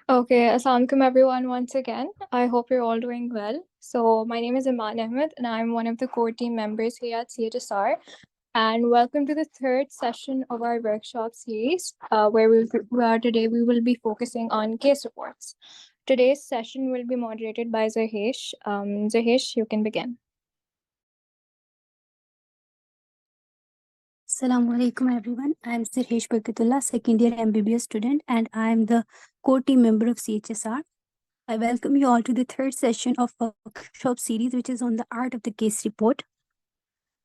Okay, Assalamualaikum everyone once again. I hope you're all doing well. So my name is Eeman Ahmad and I'm one of the core team members here at CHSR. And welcome to the third session of our workshop series, where today we will be focusing on case reports. Today's session will be moderated by Zahesh. Zahesh, you can begin. Assalamu alaikum everyone. I am Sirhesh Barkatullah, second year MBBS student, and I am the core team member of CHSR. I welcome you all to the third session of workshop series, which is on the art of the case report.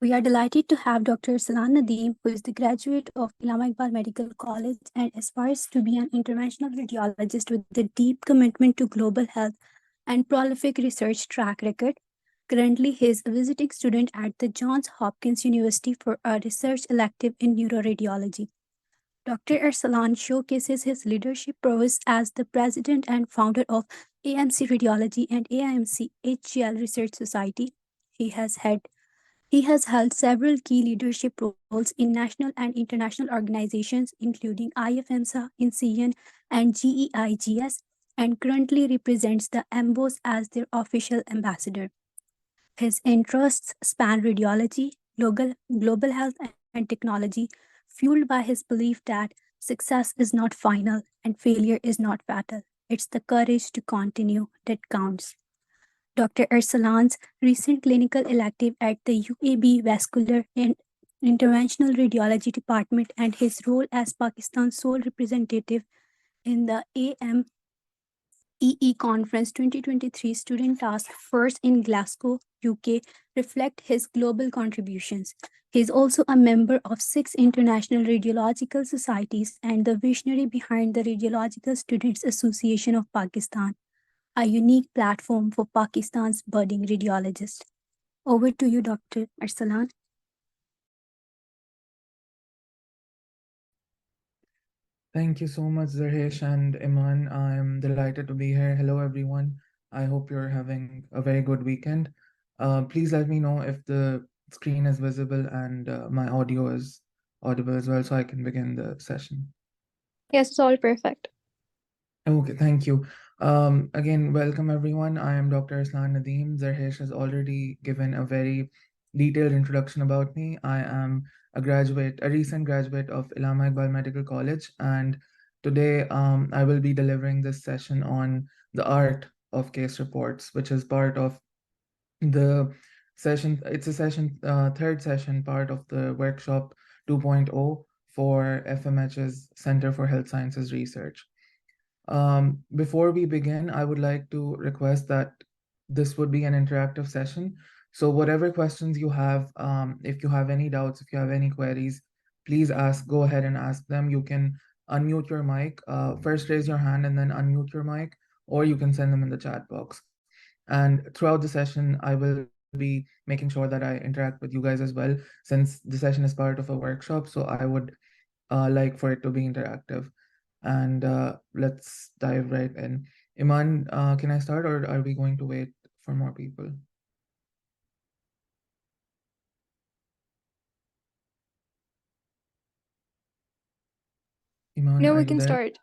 We are delighted to have Dr. Arsalan Nadeem, who is the graduate of Allama Medical College and aspires to be an interventional radiologist with a deep commitment to global health and prolific research track record. Currently, he is a visiting student at the Johns Hopkins University for a research elective in neuroradiology. Dr. Arsalan showcases his leadership prowess as the president and founder of AIMC Radiology and AIMC HGL Research Society. He has held several key leadership roles in national and international organizations, including IFMSA, INCIAN, and GEIGS, and currently represents the EMBOS as their official ambassador. His interests span radiology, global health, and technology, fueled by his belief that success is not final and failure is not fatal. It's the courage to continue that counts. Dr. Arsalan's recent clinical elective at the UAB Vascular and Interventional Radiology Department and his role as Pakistan's sole representative in the AMEE Conference 2023 Student Task Force in Glasgow, UK, reflect his global contributions. He is also a member of 6 international radiological societies and the visionary behind the Radiological Students Association of Pakistan, a unique platform for Pakistan's budding radiologists. Over to you, Dr. Arsalan. Thank you so much, Zarhesh and Iman. I'm delighted to be here. Hello, everyone. I hope you're having a very good weekend. Please let me know if the screen is visible and my audio is audible as well, so I can begin the session. Yes, it's all perfect. Okay, thank you. Again, welcome everyone. I am Dr. Arsalan Nadeem. Zarhesh has already given a very detailed introduction about me. I am a recent graduate of Allama Medical College, and today I will be delivering this session on the art of case reports, which is part of the session. It's a session, third session, part of the workshop 2.0 for FMH's Center for Health Sciences Research. Before we begin, I would like to request that this would be an interactive session. So whatever questions you have, if you have any doubts, if you have any queries, please go ahead and ask them. You can unmute your mic, first raise your hand and then unmute your mic, or you can send them in the chat box. And throughout the session, I will be making sure that I interact with you guys as well, since the session is part of a workshop. So I would like for it to be interactive. And let's dive right in. Iman, can I start, or are we going to wait for more people? Iman, No, are we you can there? start.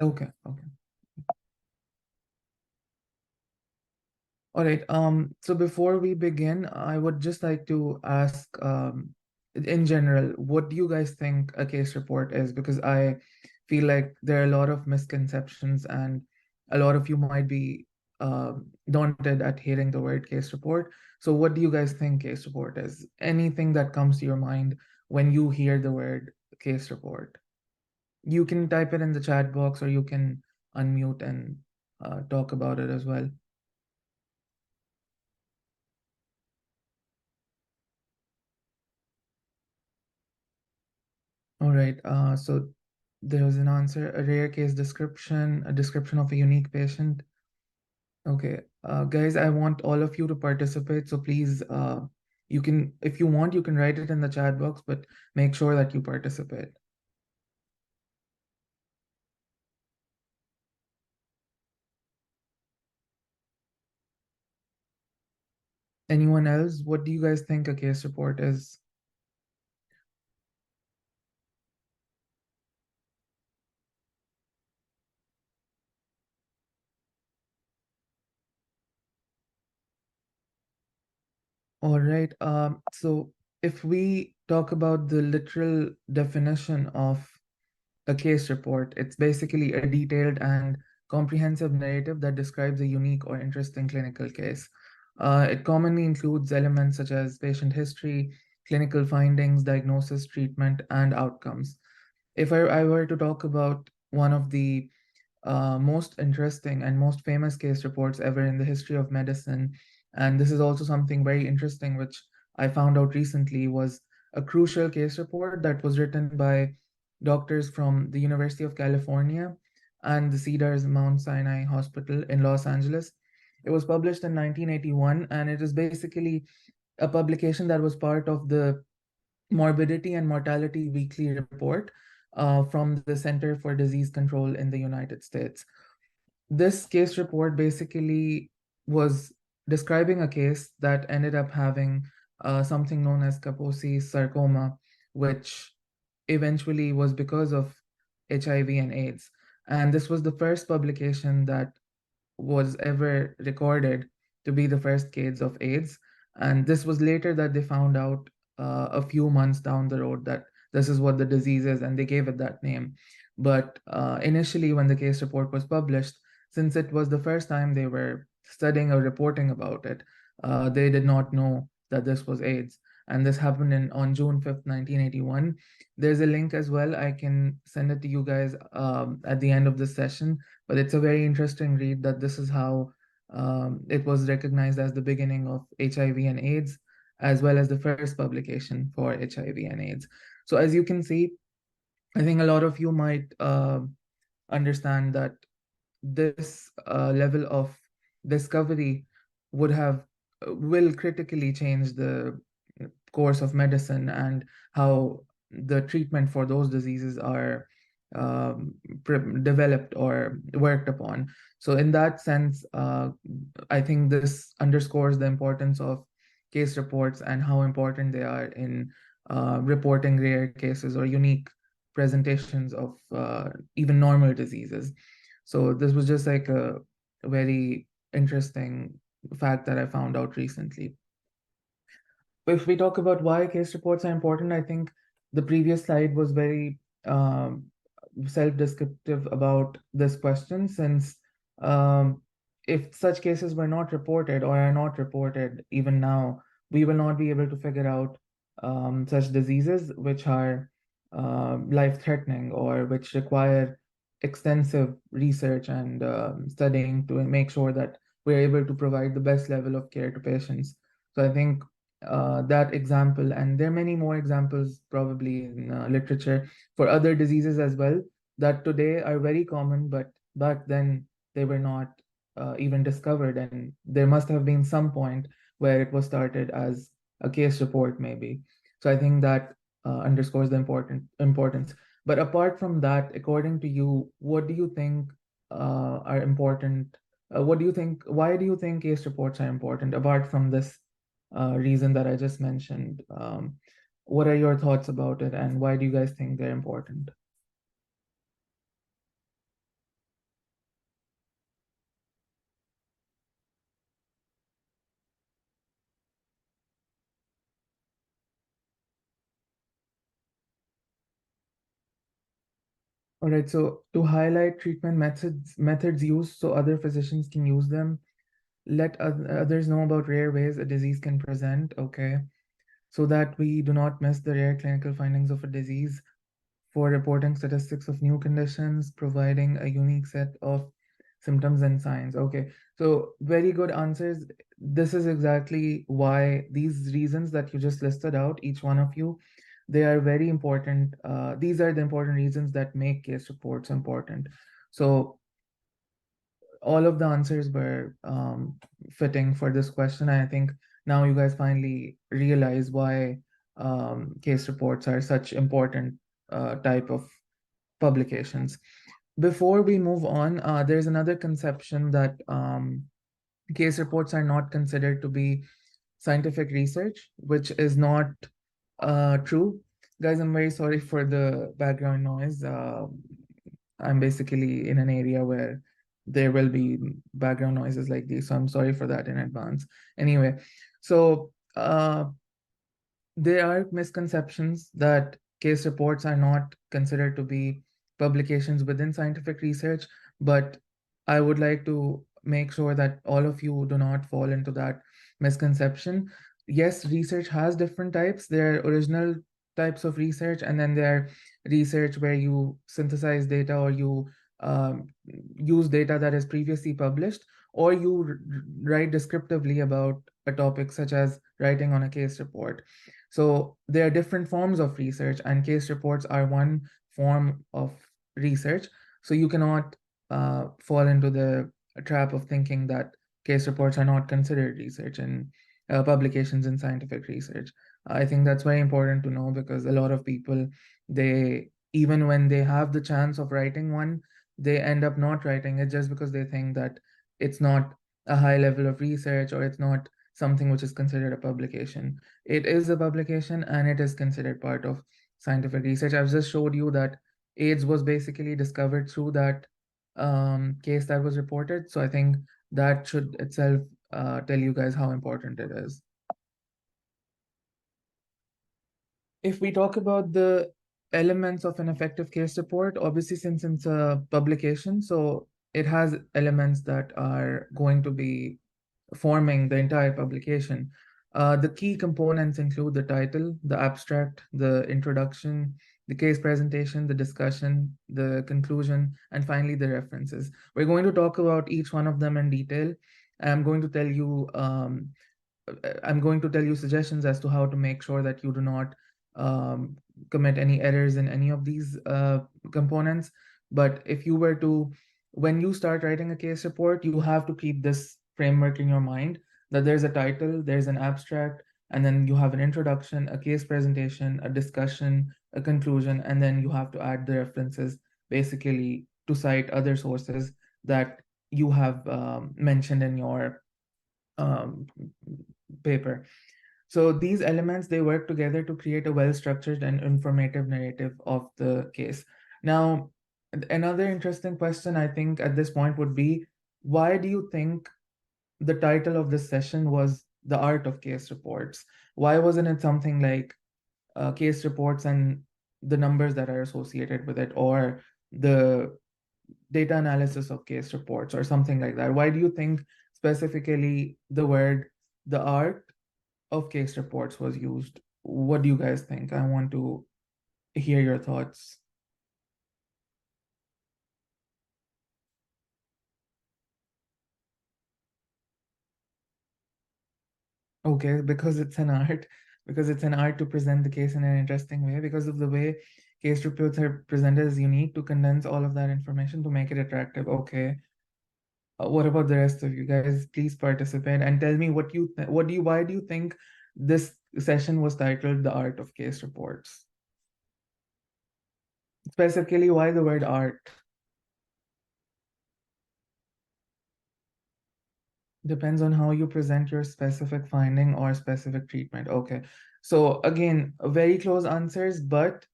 Okay, okay. All right. So before we begin, I would just like to ask, in general, what do you guys think a case report is? Because I feel like there are a lot of misconceptions, and a lot of you might be daunted at hearing the word case report. So what do you guys think case report is? Anything that comes to your mind when you hear the word case report? You can type it in the chat box, or you can unmute and talk about it as well. All right. So there was an answer: a rare case description, a description of a unique patient. Okay, guys, I want all of you to participate. So please, you can, if you want, you can write it in the chat box, but make sure that you participate. Anyone else? What do you guys think a case report is? All right. So if we talk about the literal definition of a case report, it's basically a detailed and comprehensive narrative that describes a unique or interesting clinical case. It commonly includes elements such as patient history, clinical findings, diagnosis, treatment, and outcomes. If I were to talk about one of the most interesting and most famous case reports ever in the history of medicine. And this is also something very interesting, which I found out recently, was a crucial case report that was written by doctors from the University of California and the Cedars Mount Sinai Hospital in Los Angeles. It was published in 1981, and it is basically a publication that was part of the Morbidity and Mortality Weekly Report from the Center for Disease Control in the United States. This case report basically was describing a case that ended up having something known as Kaposi's sarcoma, which eventually was because of HIV and AIDS. And this was the first publication that was ever recorded to be the first case of AIDS. And this was later that they found out a few months down the road that this is what the disease is, and they gave it that name. But initially, when the case report was published, since it was the first time they were studying or reporting about it, they did not know that this was AIDS. And this happened on June 5th, 1981. There's a link as well. I can send it to you guys at the end of this session, but it's a very interesting read that this is how it was recognized as the beginning of HIV and AIDS, as well as the first publication for HIV and AIDS. So as you can see, I think a lot of you might understand that this level of discovery would have will critically change the course of medicine and how the treatment for those diseases are um, developed or worked upon. So in that sense, I think this underscores the importance of case reports and how important they are in reporting rare cases or unique presentations of even normal diseases. So this was just like a very interesting fact that I found out recently. If we talk about why case reports are important, I think the previous slide was very self-descriptive about this question, since um, if such cases were not reported or are not reported even now, we will not be able to figure out such diseases which are life-threatening or which require extensive research and studying to make sure that we're able to provide the best level of care to patients. So I think that example, and there are many more examples probably in literature for other diseases as well that today are very common, but back then they were not even discovered, and there must have been some point where it was started as a case report maybe. So I think that underscores the importance. But apart from that, according to you, what do you think are important? What do you think? Why do you think case reports are important apart from this reason that I just mentioned? What are your thoughts about it, and why do you guys think they're important? All right, so to highlight treatment methods used so other physicians can use them, let others know about rare ways a disease can present, okay, so that we do not miss the rare clinical findings of a disease, for reporting statistics of new conditions, providing a unique set of symptoms and signs. Okay, so very good answers. This is exactly why these reasons that you just listed out, each one of you, they are very important. These are the important reasons that make case reports important. So all of the answers were fitting for this question. I think now you guys finally realize why case reports are such important type of publications. Before we move on, there's another conception that case reports are not considered to be scientific research, which is not true. Guys, I'm very sorry for the background noise. I'm basically in an area where there will be background noises like these, so I'm sorry for that in advance. Anyway, so there are misconceptions that case reports are not considered to be publications within scientific research, but I would like to make sure that all of you do not fall into that misconception. Yes, research has different types. There are original types of research, and then there are research where you synthesize data or you use data that is previously published, or you write descriptively about a topic, such as writing on a case report. So there are different forms of research, and case reports are one form of research. So you cannot fall into the trap of thinking that case reports are not considered research and publications in scientific research. I think that's very important to know, because a lot of people, they, even when they have the chance of writing one, they end up not writing it just because they think that it's not a high level of research, or it's not something which is considered a publication. It is a publication and it is considered part of scientific research. I've just showed you that AIDS was basically discovered through that case that was reported. So I think that should itself tell you guys how important it is. If we talk about the elements of an effective case report, obviously, since it's a publication, so it has elements that are going to be forming the entire publication. The key components include the title, the abstract, the introduction, the case presentation, the discussion, the conclusion, and finally the references. We're going to talk about each one of them in detail. I'm going to tell you I'm going to tell you suggestions as to how to make sure that you do not commit any errors in any of these components. But if you were to, when you start writing a case report, you have to keep this framework in your mind, that there's a title, there's an abstract, and then you have an introduction, a case presentation, a discussion, a conclusion, and then you have to add the references, basically to cite other sources that you have mentioned in your paper. So these elements, they work together to create a well-structured and informative narrative of the case. Now, another interesting question I think at this point would be, why do you think the title of this session was The Art of Case Reports? Why wasn't it something like case reports and the numbers that are associated with it, or the data analysis of case reports, or something like that? Why do you think specifically the word the art of case reports was used? What do you guys think? I want to hear your thoughts. Okay, because it's an art, because it's an art to present the case in an interesting way, because of the way case reports are presented is unique, to condense all of that information to make it attractive. Okay. What about the rest of you guys? Please participate and tell me what you why do you think this session was titled The Art of Case Reports? Specifically, why the word art? Depends on how you present your specific finding or specific treatment. Okay. So again, very close answers, but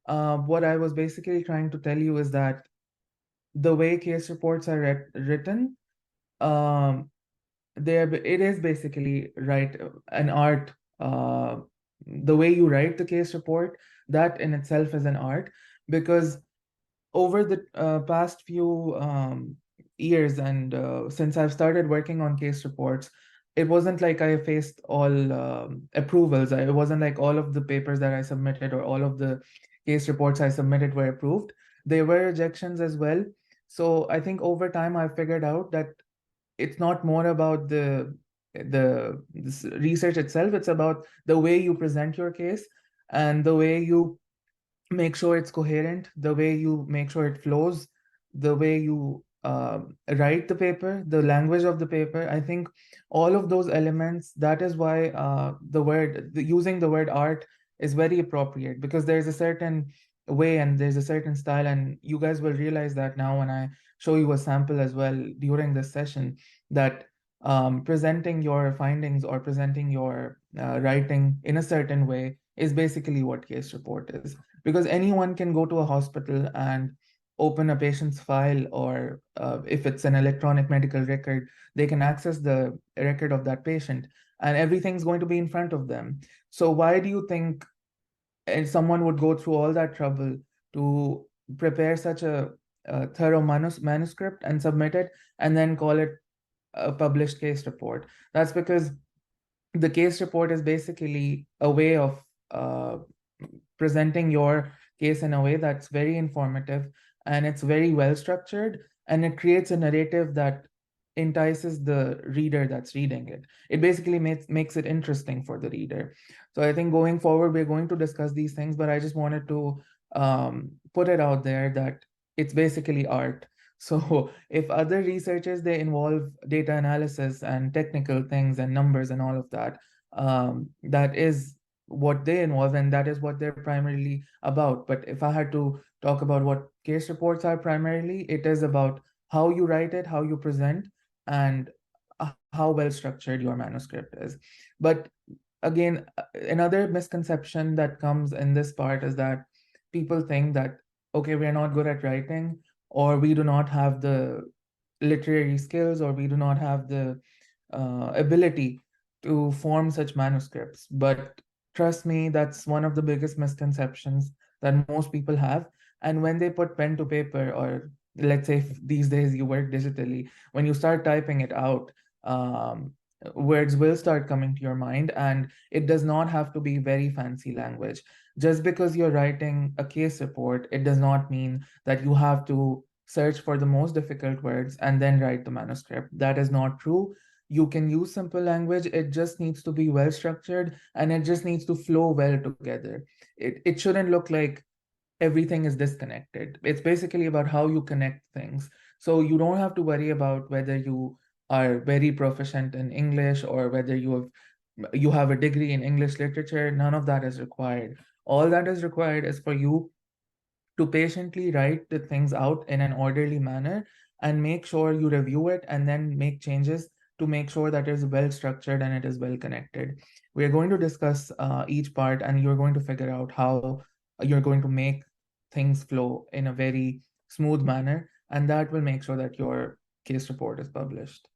what I was basically trying to tell you is that the way case reports are written, um, it is basically an art. The way you write the case report, that in itself is an art, because over the past few years, and since I've started working on case reports, it wasn't like I faced all approvals. It wasn't like all of the papers that I submitted or all of the case reports I submitted were approved. There were rejections as well. So I think over time I figured out that it's not more about this research itself. It's about the way you present your case and the way you make sure it's coherent, the way you make sure it flows, the way you write the paper, the language of the paper. I think all of those elements, that is why using the word art is very appropriate, because there's a certain way and there's a certain style, and you guys will realize that now when I show you a sample as well during this session, that presenting your findings or presenting your writing in a certain way is basically what case report is. Because anyone can go to a hospital and open a patient's file, or if it's an electronic medical record, they can access the record of that patient. and everything's going to be in front of them. So why do you think someone would go through all that trouble to prepare such a thorough manuscript and submit it and then call it a published case report? That's because the case report is basically a way of presenting your case in a way that's very informative, and it's very well structured, and it creates a narrative that entices the reader that's reading it. It basically makes it interesting for the reader. So I think going forward, we're going to discuss these things, but I just wanted to put it out there that it's basically art. So if other researchers, they involve data analysis and technical things and numbers and all of that, that is what they involve, and that is what they're primarily about. But if I had to talk about what case reports are primarily, it is about how you write it, how you present, and how well structured your manuscript is. But again, another misconception that comes in this part is that people think that, okay, we're not good at writing, or we do not have the literary skills, or we do not have the ability to form such manuscripts. But trust me, that's one of the biggest misconceptions that most people have. And when they put pen to paper, or let's say these days you work digitally, when you start typing it out, words will start coming to your mind, and it does not have to be very fancy language. Just because you're writing a case report, it does not mean that you have to search for the most difficult words and then write the manuscript. That is not true. You can use simple language. It just needs to be well structured, and it just needs to flow well together. It shouldn't look like everything is disconnected. It's basically about how you connect things. So you don't have to worry about whether you are very proficient in English, or whether you have a degree in English literature. None of that is required. All that is required is for you to patiently write the things out in an orderly manner, and make sure you review it and then make changes to make sure that it is well structured and it is well connected. We're going to discuss each part, and you're going to figure out how you're going to make things flow in a very smooth manner, and that will make sure that your case report is published.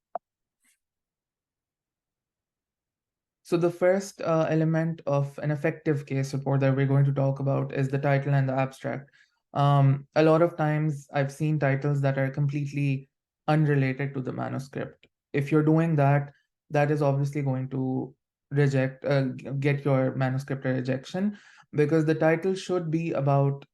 So the first element of an effective case report that we're going to talk about is the title and the abstract. A lot of times I've seen titles that are completely unrelated to the manuscript. If you're doing that, that is obviously going to get your manuscript a rejection, because the title should be about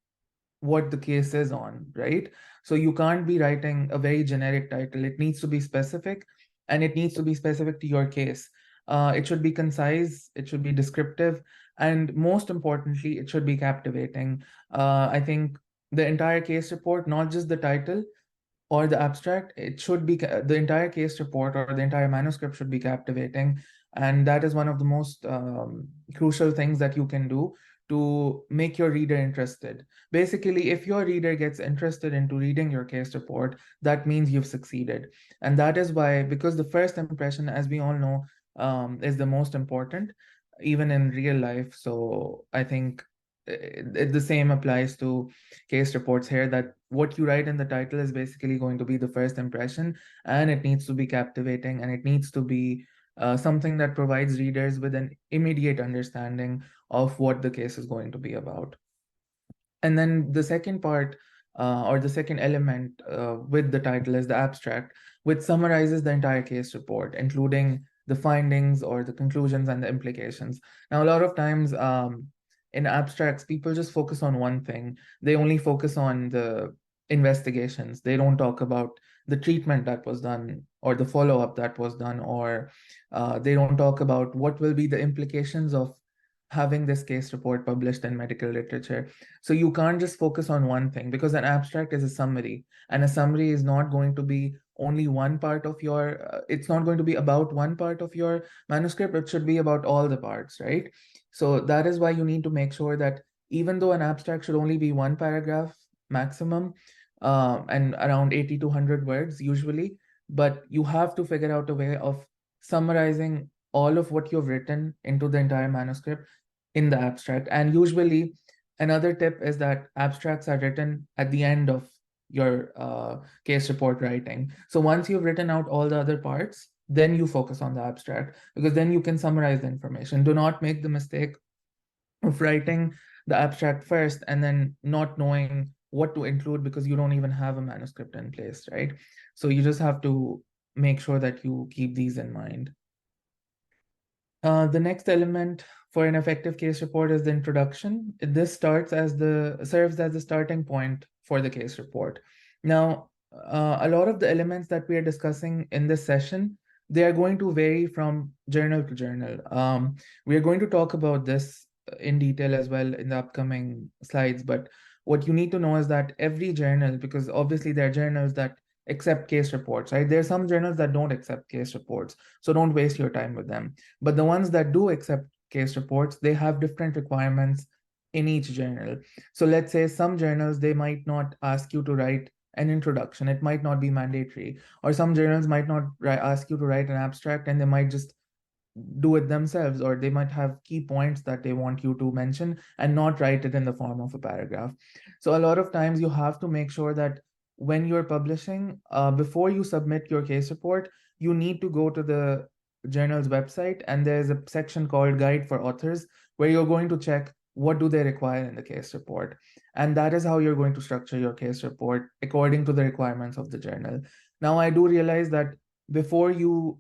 what the case is on, right? So you can't be writing a very generic title. It needs to be specific, and it needs to be specific to your case. It should be concise, it should be descriptive, and most importantly, it should be captivating. I think the entire case report, not just the title or the abstract, it should be the entire case report or the entire manuscript should be captivating. And that is one of the most crucial things that you can do to make your reader interested. Basically, if your reader gets interested into reading your case report, that means you've succeeded. And that is why, because the first impression, as we all know, is the most important, even in real life. So I think the same applies to case reports here, that what you write in the title is basically going to be the first impression, and it needs to be captivating, and it needs to be something that provides readers with an immediate understanding of what the case is going to be about. And then the second part, or the second element with the title, is the abstract, which summarizes the entire case report, including the findings or the conclusions and the implications. Now, a lot of times in abstracts, people just focus on one thing. They only focus on the investigations. They don't talk about the treatment that was done, or the follow-up that was done, or they don't talk about what will be the implications of having this case report published in medical literature. So you can't just focus on one thing, because an abstract is a summary, and a summary is not going to be only one part of your, it's not going to be about one part of your manuscript. It should be about all the parts, right? So that is why you need to make sure that even though an abstract should only be one paragraph maximum, and around 80 to 100 words usually, but you have to figure out a way of summarizing all of what you've written into the entire manuscript in the abstract. And usually another tip is that abstracts are written at the end of your case report writing. So once you've written out all the other parts, then you focus on the abstract, because then you can summarize the information. Do not make the mistake of writing the abstract first and then not knowing what to include because you don't even have a manuscript in place, right? So you just have to make sure that you keep these in mind. The next element for an effective case report is the introduction. This serves as the starting point for the case report. Now, a lot of the elements that we are discussing in this session, they are going to vary from journal to journal. We are going to talk about this in detail as well in the upcoming slides, but what you need to know is that every journal, because obviously there are journals that accept case reports, right? There are some journals that don't accept case reports, so don't waste your time with them. But the ones that do accept case reports, they have different requirements in each journal. So let's say some journals, they might not ask you to write an introduction. It might not be mandatory. Or some journals might not ask you to write an abstract, and they might just do it themselves, or they might have key points that they want you to mention and not write it in the form of a paragraph. So a lot of times you have to make sure that when you're publishing, before you submit your case report, you need to go to the journal's website, and there's a section called Guide for Authors where you're going to check what do they require in the case report. And that is how you're going to structure your case report according to the requirements of the journal. Now, I do realize that before you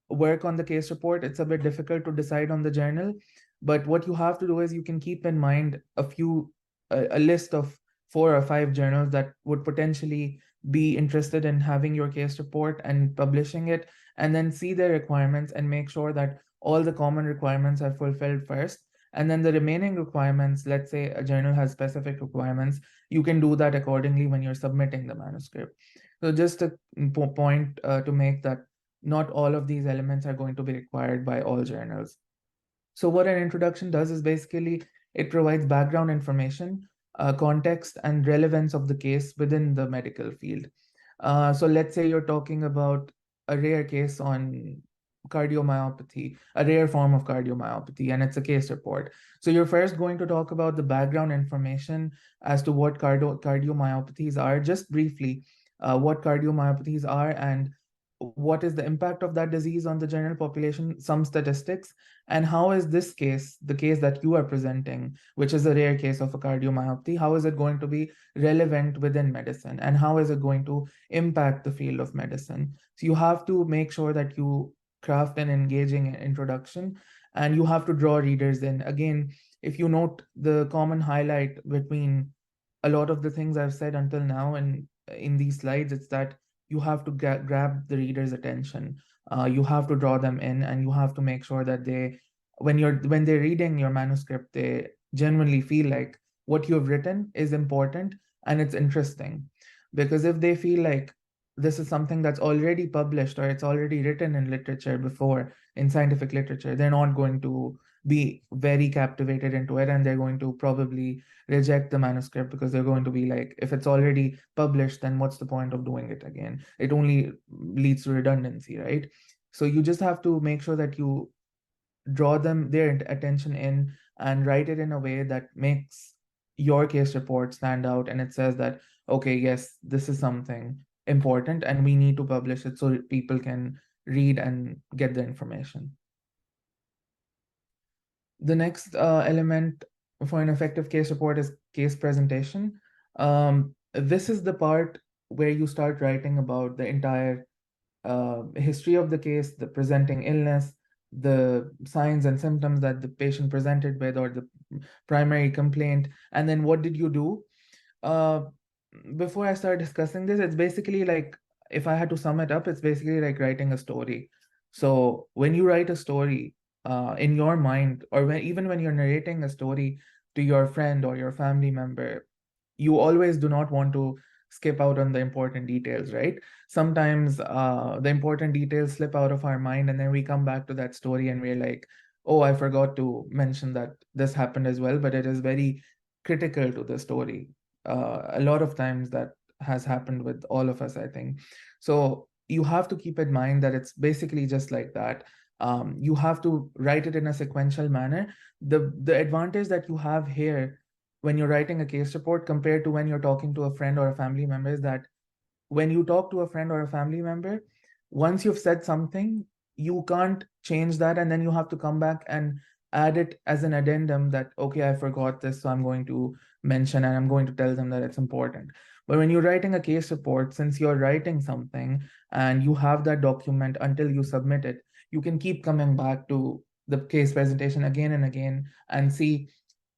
work on the case report, it's a bit difficult to decide on the journal. But what you have to do is you can keep in mind a list of 4 or 5 journals that would potentially be interested in having your case report and publishing it, and then see their requirements and make sure that all the common requirements are fulfilled first. And then the remaining requirements, let's say a journal has specific requirements, you can do that accordingly when you're submitting the manuscript. So just a point to make that not all of these elements are going to be required by all journals. So what an introduction does is basically it provides background information, context, and relevance of the case within the medical field. So let's say you're talking about a rare case on cardiomyopathy, a rare form of cardiomyopathy, and it's a case report. So you're first going to talk about the background information as to what cardiomyopathies are, just briefly, what cardiomyopathies are and what is the impact of that disease on the general population, some statistics, and how is this case, the case that you are presenting, which is a rare case of a cardiomyopathy, how is it going to be relevant within medicine, and how is it going to impact the field of medicine? So you have to make sure that you craft an engaging introduction, and you have to draw readers in. Again, if you note the common highlight between a lot of the things I've said until now and in these slides, it's that you have to grab the reader's attention. You have to draw them in, and you have to make sure that when they're reading your manuscript, they genuinely feel like what you've written is important and it's interesting. Because if they feel like this is something that's already published or it's already written in literature before, in scientific literature, they're not going to be very captivated into it, and they're going to probably reject the manuscript because they're going to be like, if it's already published, then what's the point of doing it again? It only leads to redundancy, right? So you just have to make sure that you draw their attention in and write it in a way that makes your case report stand out, and it says that, okay, yes, this is something important and we need to publish it so people can read and get the information. The next element for an effective case report is case presentation. This is the part where you start writing about the entire history of the case, the presenting illness, the signs and symptoms that the patient presented with, or the primary complaint, and then what did you do? Before I start discussing this, it's basically like, if I had to sum it up, it's basically like writing a story. So when you write a story in your mind, or even when you're narrating a story to your friend or your family member, you always do not want to skip out on the important details, right? Sometimes the important details slip out of our mind, and then we come back to that story and we're like, oh, I forgot to mention that this happened as well, but it is very critical to the story. A lot of times that has happened with all of us, I think. So you have to keep in mind that it's basically just like that. You have to write it in a sequential manner. The advantage that you have here when you're writing a case report compared to when you're talking to a friend or a family member is that when you talk to a friend or a family member, once you've said something, you can't change that, and then you have to come back and add it as an addendum that, okay, I forgot this, so I'm going to mention and I'm going to tell them that it's important. But when you're writing a case report, since you're writing something and you have that document until you submit it, you can keep coming back to the case presentation again and again and see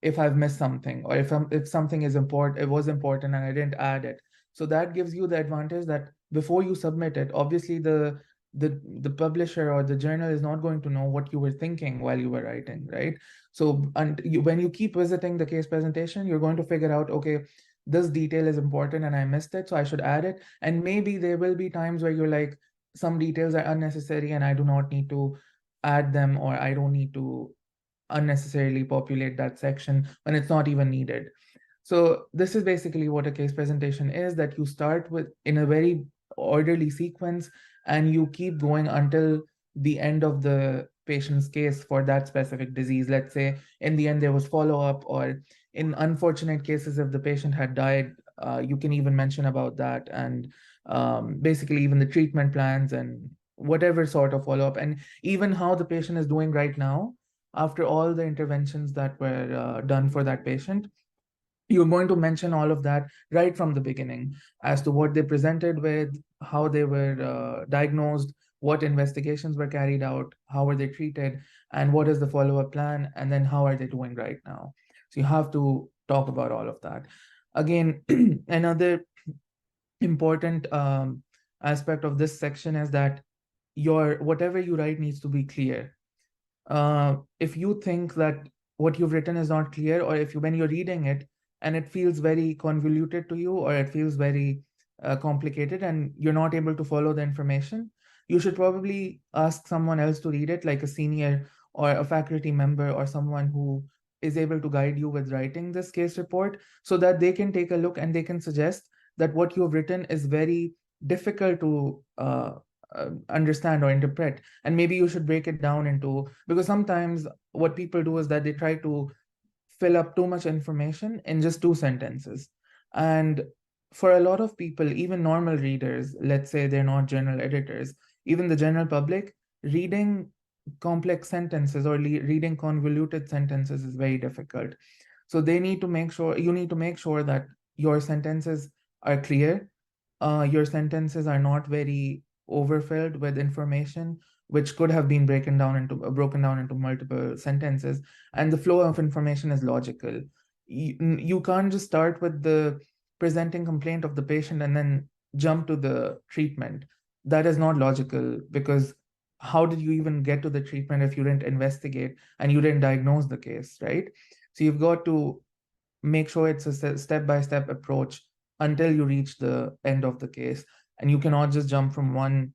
if I've missed something, or if something is important, it was important and I didn't add it. So that gives you the advantage that before you submit it, obviously the publisher or the journal is not going to know what you were thinking while you were writing, right? So when you keep visiting the case presentation, you're going to figure out, okay, this detail is important and I missed it, so I should add it. And maybe there will be times where you're like, some details are unnecessary and I do not need to add them, or I don't need to unnecessarily populate that section when it's not even needed. So this is basically what a case presentation is, that you start with in a very orderly sequence and you keep going until the end of the patient's case for that specific disease. Let's say in the end there was follow-up, or in unfortunate cases if the patient had died, you can even mention about that, and basically even the treatment plans and whatever sort of follow-up, and even how the patient is doing right now after all the interventions that were done for that patient. You're going to mention all of that right from the beginning, as to what they presented with, how they were diagnosed, what investigations were carried out, how were they treated, and what is the follow-up plan, and then how are they doing right now. So you have to talk about all of that. Again, another important aspect of this section is that your whatever you write needs to be clear. If you think that what you've written is not clear, or if you, when you're reading it and it feels very convoluted to you, or it feels very complicated and you're not able to follow the information, you should probably ask someone else to read it, like a senior or a faculty member or someone who is able to guide you with writing this case report, so that they can take a look and they can suggest that what you've written is very difficult to understand or interpret, and maybe you should break it down into, because sometimes what people do is that they try to fill up too much information in just 2 sentences. And for a lot of people, even normal readers, let's say they're not journal editors, even the general public, reading complex sentences or reading convoluted sentences is very difficult. So they need to make sure, you need to make sure that your sentences are clear, your sentences are not very overfilled with information, which could have been broken down into multiple sentences, and the flow of information is logical. You can't just start with the presenting complaint of the patient and then jump to the treatment. That is not logical, because how did you even get to the treatment if you didn't investigate and you didn't diagnose the case, right? So you've got to make sure it's a step-by-step approach until you reach the end of the case, and you cannot just jump from one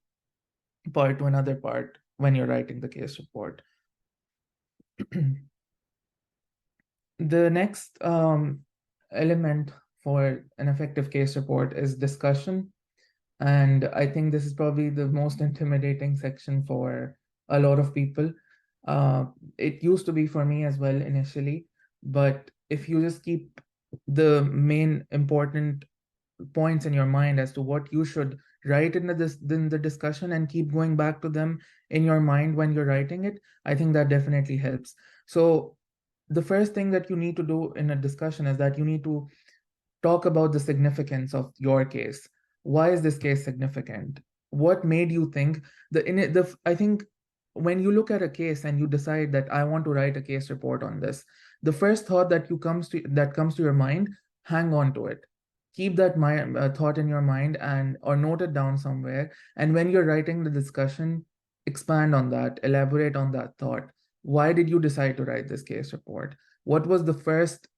part to another part when you're writing the case report. The next element for an effective case report is discussion. And I think this is probably the most intimidating section for a lot of people. It used to be for me as well initially, but if you just keep the main important points in your mind as to what you should write in the discussion and keep going back to them in your mind when you're writing it, I think that definitely helps. So the first thing that you need to do in a discussion is that you need to talk about the significance of your case. Why is this case significant? What made you think I think when you look at a case and you decide that I want to write a case report on this, the first thought that comes to your mind, hang on to it. Keep that thought in your mind, and or note it down somewhere. And when you're writing the discussion, expand on that, elaborate on that thought. Why did you decide to write this case report? What was the first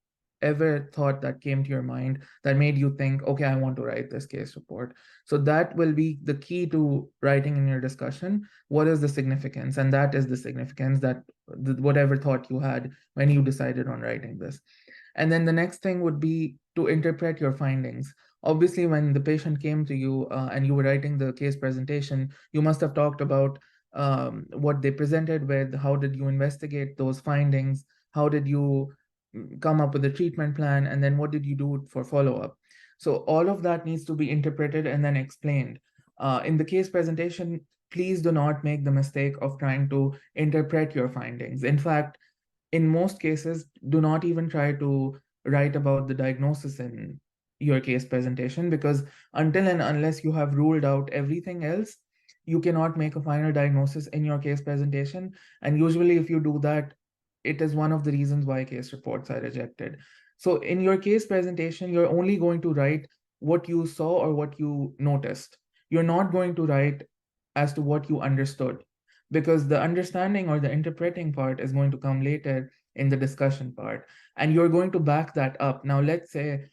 ever thought that came to your mind that made you think, okay, I want to write this case report? So that will be the key to writing in your discussion. What is the significance? And that is the significance, that whatever thought you had when you decided on writing this. And then the next thing would be to interpret your findings. Obviously, when the patient came to you and you were writing the case presentation, you must have talked about what they presented with, how did you investigate those findings, how did you come up with a treatment plan, and then what did you do for follow-up. So all of that needs to be interpreted and then explained. In the case presentation, please do not make the mistake of trying to interpret your findings. In fact, in most cases, do not even try to write about the diagnosis in your case presentation, because until and unless you have ruled out everything else, you cannot make a final diagnosis in your case presentation. And usually, if you do that, it is one of the reasons why case reports are rejected. So, in your case presentation, you're only going to write what you saw or what you noticed. You're not going to write as to what you understood, because the understanding or the interpreting part is going to come later in the discussion part, and you're going to back that up. Now, let's say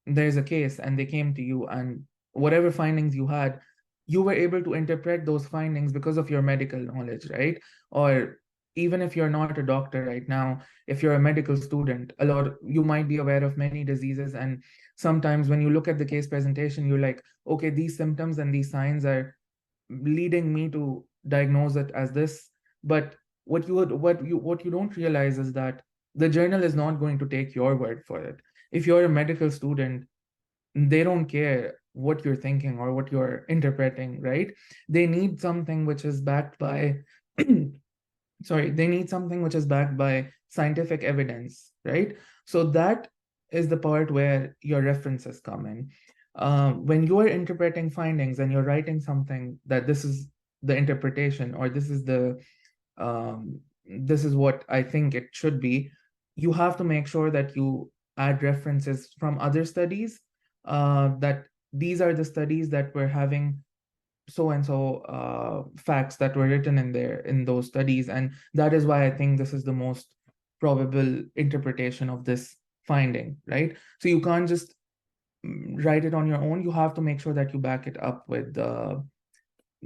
there's a case and they came to you, and whatever findings you had, you were able to interpret those findings because of your medical knowledge, right? Or even if you're not a doctor right now, if you're a medical student, you might be aware of many diseases, and sometimes when you look at the case presentation, you're like, okay, these symptoms and these signs are leading me to diagnose it as this. But what you don't realize is that the journal is not going to take your word for it. If you're a medical student, they don't care what you're thinking or what you're interpreting, right? They need something which is backed by they need something which is backed by scientific evidence, right? So that is the part where your references come in. When you are interpreting findings and you're writing something that this is the interpretation, or this is what I think it should be, you have to make sure that you add references from other studies, that these are the studies that were having so and so facts that were written in those studies, and that is why I think this is the most probable interpretation of this finding, right? So you can't just write it on your own. You have to make sure that you back it up with the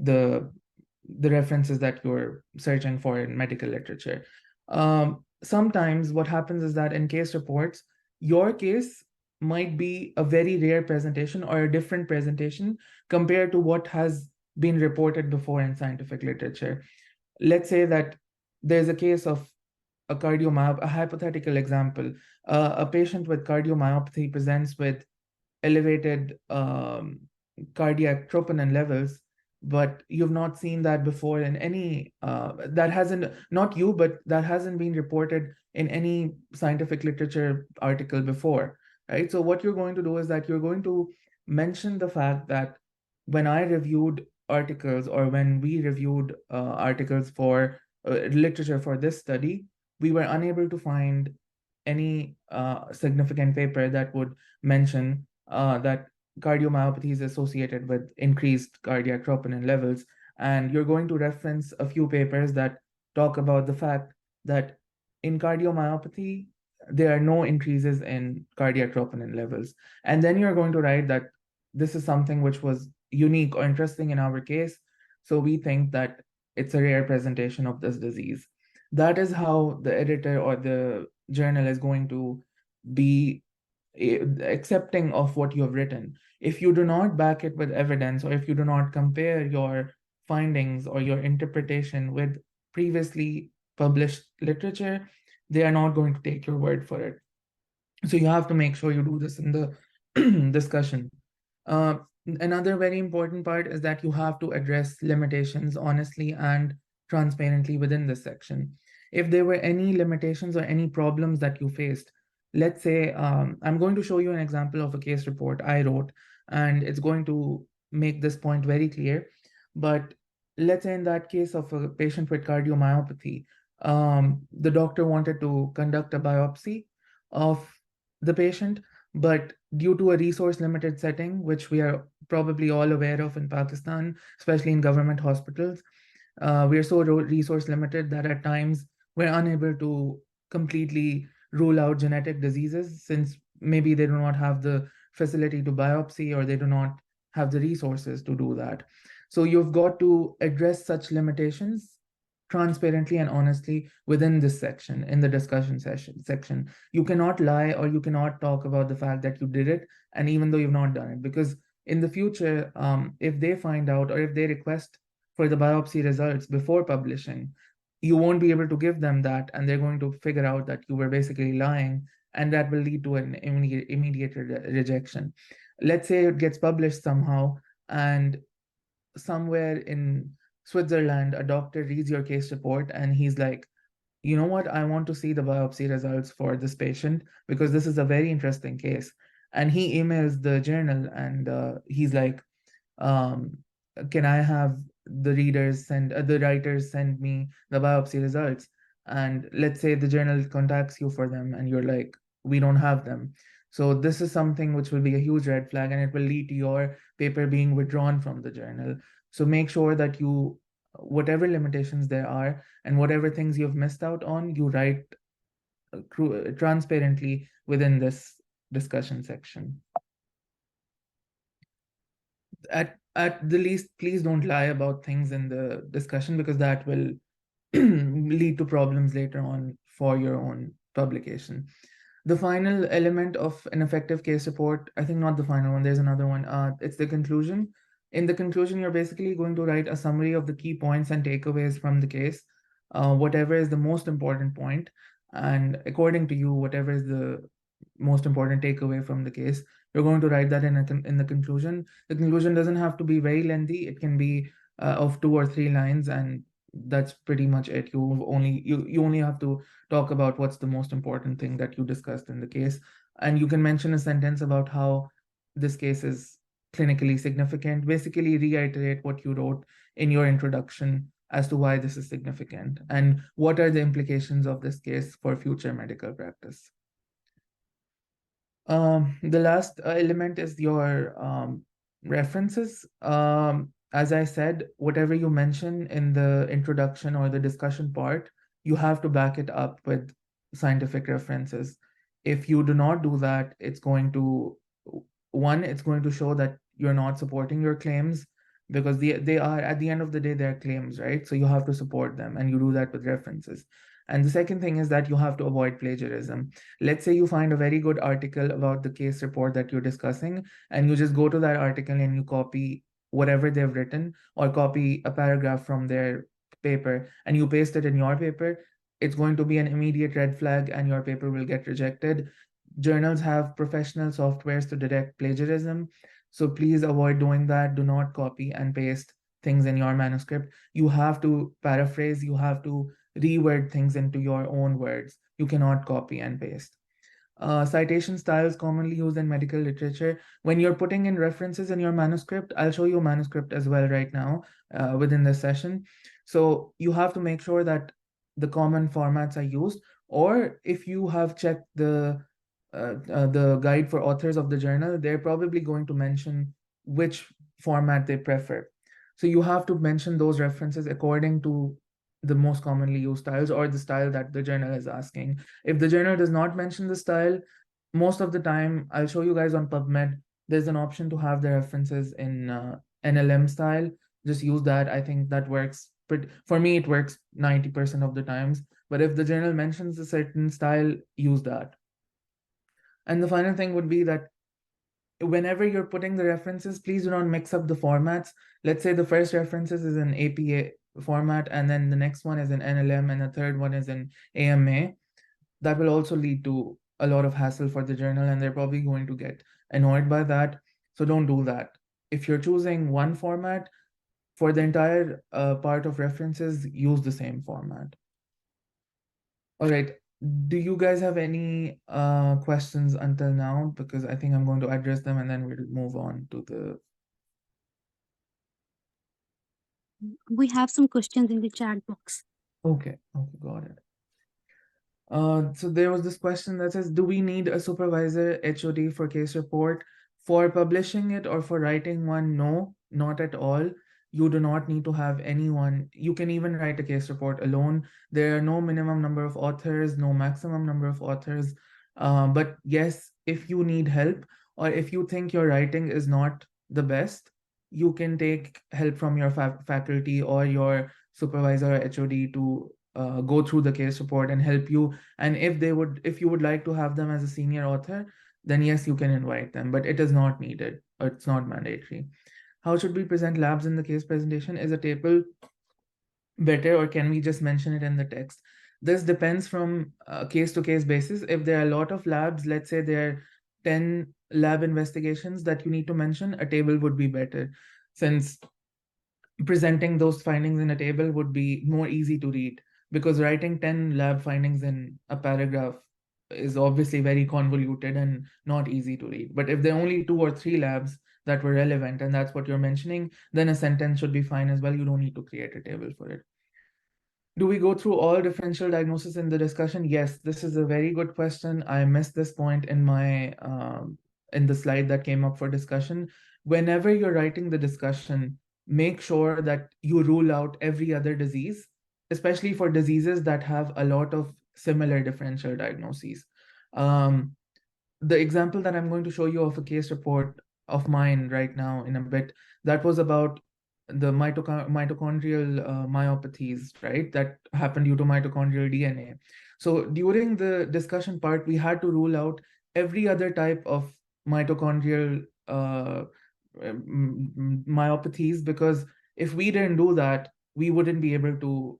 the references that you're searching for in medical literature. Sometimes what happens is that in case reports, your case might be a very rare presentation or a different presentation compared to what has been reported before in scientific literature. Let's say that there's a case of a hypothetical example. A patient with cardiomyopathy presents with elevated cardiac troponin levels, but you've not seen that before in any that hasn't not you but that hasn't been reported in any scientific literature article before, right? So what you're going to do is that you're going to mention the fact that when I reviewed articles, or when we reviewed articles for literature for this study, we were unable to find any significant paper that would mention that cardiomyopathy is associated with increased cardiac troponin levels. And you're going to reference a few papers that talk about the fact that in cardiomyopathy, there are no increases in cardiac troponin levels. And then you're going to write that this is something which was unique or interesting in our case. So we think that it's a rare presentation of this disease. That is how the editor or the journal is going to be accepting of what you have written. If you do not back it with evidence, or if you do not compare your findings or your interpretation with previously published literature, they are not going to take your word for it. So you have to make sure you do this in the discussion. Uh, Another very important part is that you have to address limitations honestly and transparently within this section. If there were any limitations or any problems that you faced, let's say I'm going to show you an example of a case report I wrote, and it's going to make this point very clear. But let's say in that case of a patient with cardiomyopathy, the doctor wanted to conduct a biopsy of the patient, but due to a resource limited setting, which we are probably all aware of in Pakistan, especially in government hospitals, we are so resource limited that at times we're unable to completely rule out genetic diseases, since maybe they do not have the facility to biopsy, or they do not have the resources to do that. So you've got to address such limitations transparently and honestly within this section, in the discussion section. You cannot lie, or you cannot talk about the fact that you did it and even though you've not done it, because in the future, if they find out, or if they request for the biopsy results before publishing, you won't be able to give them that, and they're going to figure out that you were basically lying, and that will lead to an immediate rejection. Let's say it gets published somehow, and somewhere in Switzerland, a doctor reads your case report and he's like, you know what, I want to see the biopsy results for this patient because this is a very interesting case. And he emails the journal and he's like, um, can I have the writers send me the biopsy results? And let's say the journal contacts you for them and you're like, we don't have them. So this is something which will be a huge red flag and it will lead to your paper being withdrawn from the journal. So make sure that you, whatever limitations there are and whatever things you've missed out on, you write transparently within this discussion section. At the least, please don't lie about things in the discussion because that will lead to problems later on for your own publication. The final element of an effective case report, I think not the final one, there's another one. It's the conclusion. In the conclusion, you're basically going to write a summary of the key points and takeaways from the case, whatever is the most important point, and according to you, whatever is the most important takeaway from the case, you're going to write that in the conclusion. The conclusion doesn't have to be very lengthy. It can be of 2 or 3 lines, and that's pretty much it. You only have to talk about what's the most important thing that you discussed in the case, and you can mention a sentence about how this case is clinically significant. Basically, reiterate what you wrote in your introduction as to why this is significant and what are the implications of this case for future medical practice. The last element is your references. As I said, whatever you mention in the introduction or the discussion part, you have to back it up with scientific references. If you do not do that, it's going to show that you're not supporting your claims because they are, at the end of the day, they're claims, right? So you have to support them and you do that with references. And the second thing is that you have to avoid plagiarism. Let's say you find a very good article about the case report that you're discussing, and you just go to that article and you copy whatever they've written or copy a paragraph from their paper and you paste it in your paper. It's going to be an immediate red flag and your paper will get rejected. Journals have professional softwares to detect plagiarism. So please avoid doing that. Do not copy and paste things in your manuscript. You have to paraphrase, you have to reword things into your own words. You cannot copy and paste. Citation styles commonly used in medical literature. When you're putting in references in your manuscript, I'll show you a manuscript as well right now within this session. So you have to make sure that the common formats are used, or if you have checked the guide for authors of the journal, they're probably going to mention which format they prefer. So you have to mention those references according to the most commonly used styles or the style that the journal is asking. If the journal does not mention the style, most of the time, I'll show you guys on PubMed, there's an option to have the references in NLM style. Just use that. I think that works. But for me, it works 90% of the times. But if the journal mentions a certain style, use that. And the final thing would be that whenever you're putting the references, please do not mix up the formats. Let's say the first references is in APA format, and then the next one is in NLM, and the third one is in AMA. That will also lead to a lot of hassle for the journal, and they're probably going to get annoyed by that. So don't do that. If you're choosing one format, for the entire part of references, use the same format. All right. Do you guys have any questions until now? Because I think I'm going to address them and then we'll move on to the... We have some questions in the chat box. Okay, got it. So there was this question that says, do we need a supervisor HOD for case report? For publishing it or for writing one? No, not at all. You do not need to have anyone. You can even write a case report alone. There are no minimum number of authors, no maximum number of authors. But yes, if you need help or if you think your writing is not the best, you can take help from your faculty or your supervisor or HOD to go through the case report and help you. And if you would like to have them as a senior author, then yes, you can invite them, but it is not needed or it's not mandatory. How should we present labs in the case presentation? Is a table better or can we just mention it in the text? This depends from case to case basis. If there are a lot of labs, let's say there are 10 lab investigations that you need to mention, a table would be better, since presenting those findings in a table would be more easy to read, because writing 10 lab findings in a paragraph is obviously very convoluted and not easy to read. But if there are only 2 or 3 labs that were relevant and that's what you're mentioning, then a sentence should be fine as well. You don't need to create a table for it. Do we go through all differential diagnosis in the discussion? Yes, this is a very good question. I missed this point in my in the slide that came up for discussion. Whenever you're writing the discussion, make sure that you rule out every other disease, especially for diseases that have a lot of similar differential diagnoses. The example that I'm going to show you of a case report of mine right now in a bit, that was about the mitochondrial myopathies, right? That happened due to mitochondrial DNA. So during the discussion part, we had to rule out every other type of mitochondrial myopathies, because if we didn't do that, we wouldn't be able to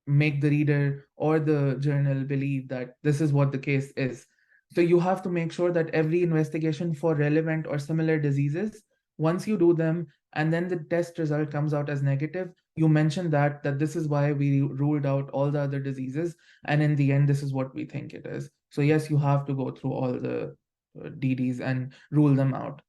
make the reader or the journal believe that this is what the case is. So you have to make sure that every investigation for relevant or similar diseases, once you do them and then the test result comes out as negative, you mention that this is why we ruled out all the other diseases, and in the end this is what we think it is. So yes, you have to go through all the DDs and rule them out.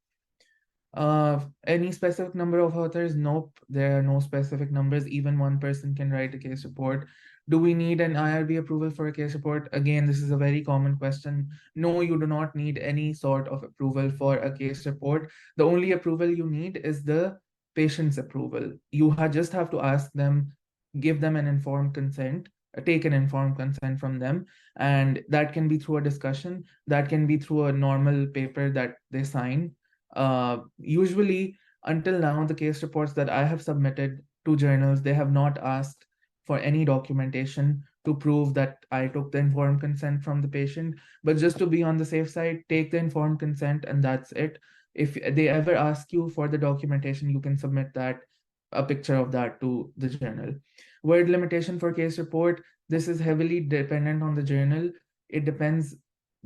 Any specific number of authors? Nope, there are no specific numbers. Even one person can write a case report. Do we need an IRB approval for a case report? Again, this is a very common question. No, you do not need any sort of approval for a case report. The only approval you need is the patient's approval. You just have to ask them, give them an informed consent, take an informed consent from them, and that can be through a discussion, that can be through a normal paper that they sign. Usually, until now, the case reports that I have submitted to journals, they have not asked for any documentation to prove that I took the informed consent from the patient. But just to be on the safe side, take the informed consent and that's it. If they ever ask you for the documentation, you can submit that, a picture of that to the journal. Word limitation for case report, this is heavily dependent on the journal. It depends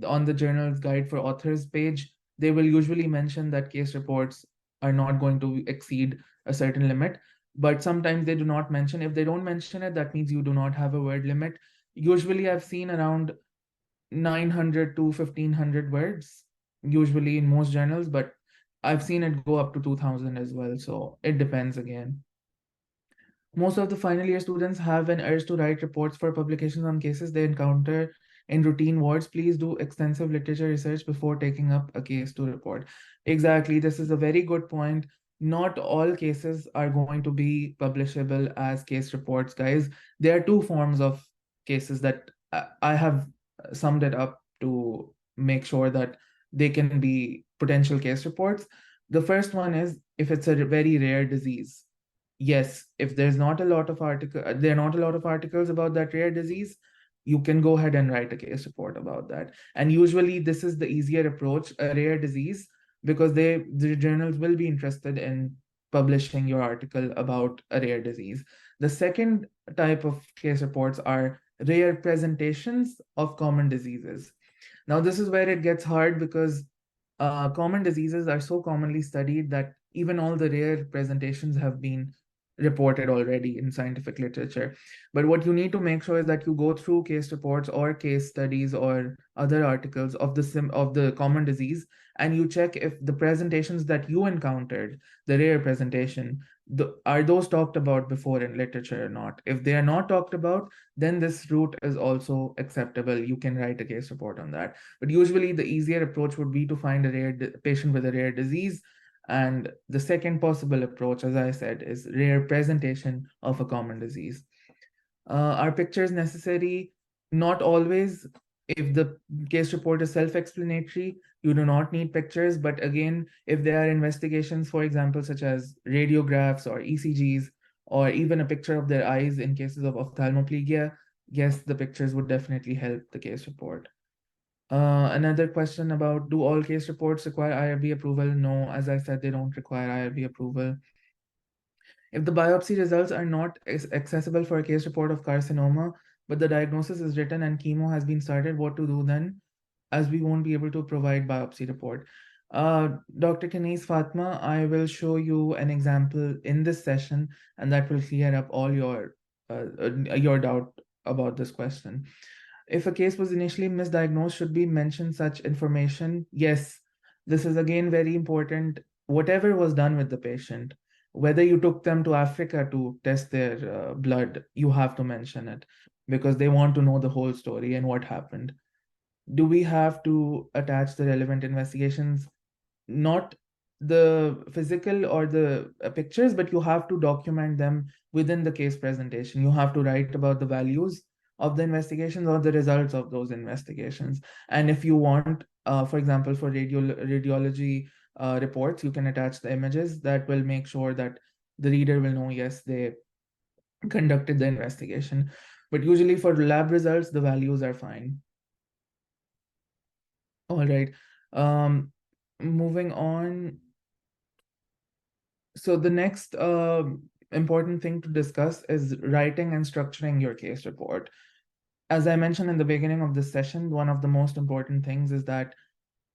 on the journal's guide for authors page. They will usually mention that case reports are not going to exceed a certain limit, but sometimes they do not mention. If they don't mention it, that means you do not have a word limit. Usually I've seen around 900 to 1500 words, usually in most journals, but I've seen it go up to 2000 as well. So it depends again. Most of the final year students have an urge to write reports for publications on cases they encounter in routine wards. Please do extensive literature research before taking up a case to report. Exactly, this is a very good point. Not all cases are going to be publishable as case reports, guys. There are 2 forms of cases that I have summed it up to make sure that they can be potential case reports. The first one is if it's a very rare disease. Yes, if there's not a lot of there are not a lot of articles about that rare disease, you can go ahead and write a case report about that. And usually this is the easier approach, a rare disease, because the journals will be interested in publishing your article about a rare disease. The second type of case reports are rare presentations of common diseases. Now, this is where it gets hard, because common diseases are so commonly studied that even all the rare presentations have been reported already in scientific literature. But what you need to make sure is that you go through case reports or case studies or other articles of the common disease, and you check if the presentations that you encountered, the rare presentation, are those talked about before in literature or not. If they are not talked about, then this route is also acceptable. You can write a case report on that. But usually the easier approach would be to find a rare patient with a rare disease. And the second possible approach, as I said, is rare presentation of a common disease. Are pictures necessary? Not always. If the case report is self-explanatory, you do not need pictures. But again, if there are investigations, for example, such as radiographs or ECGs, or even a picture of their eyes in cases of ophthalmoplegia, yes, the pictures would definitely help the case report. Another question about, do all case reports require IRB approval? No, as I said, they don't require IRB approval. If the biopsy results are not accessible for a case report of carcinoma, but the diagnosis is written and chemo has been started, what to do then, as we won't be able to provide biopsy report? Dr. Kenise Fatma, I will show you an example in this session, and that will clear up all your doubt about this question. If a case was initially misdiagnosed, should we mention such information? Yes, this is again very important. Whatever was done with the patient, whether you took them to Africa to test their blood, you have to mention it because they want to know the whole story and what happened. Do we have to attach the relevant investigations? Not the physical or the pictures, but you have to document them within the case presentation. You have to write about the values of the investigations or the results of those investigations. And if you want, for example, for radiology reports, you can attach the images that will make sure that the reader will know, yes, they conducted the investigation. But usually for lab results, the values are fine. All right. Moving on. So the next important thing to discuss is writing and structuring your case report. As I mentioned in the beginning of this session, one of the most important things is that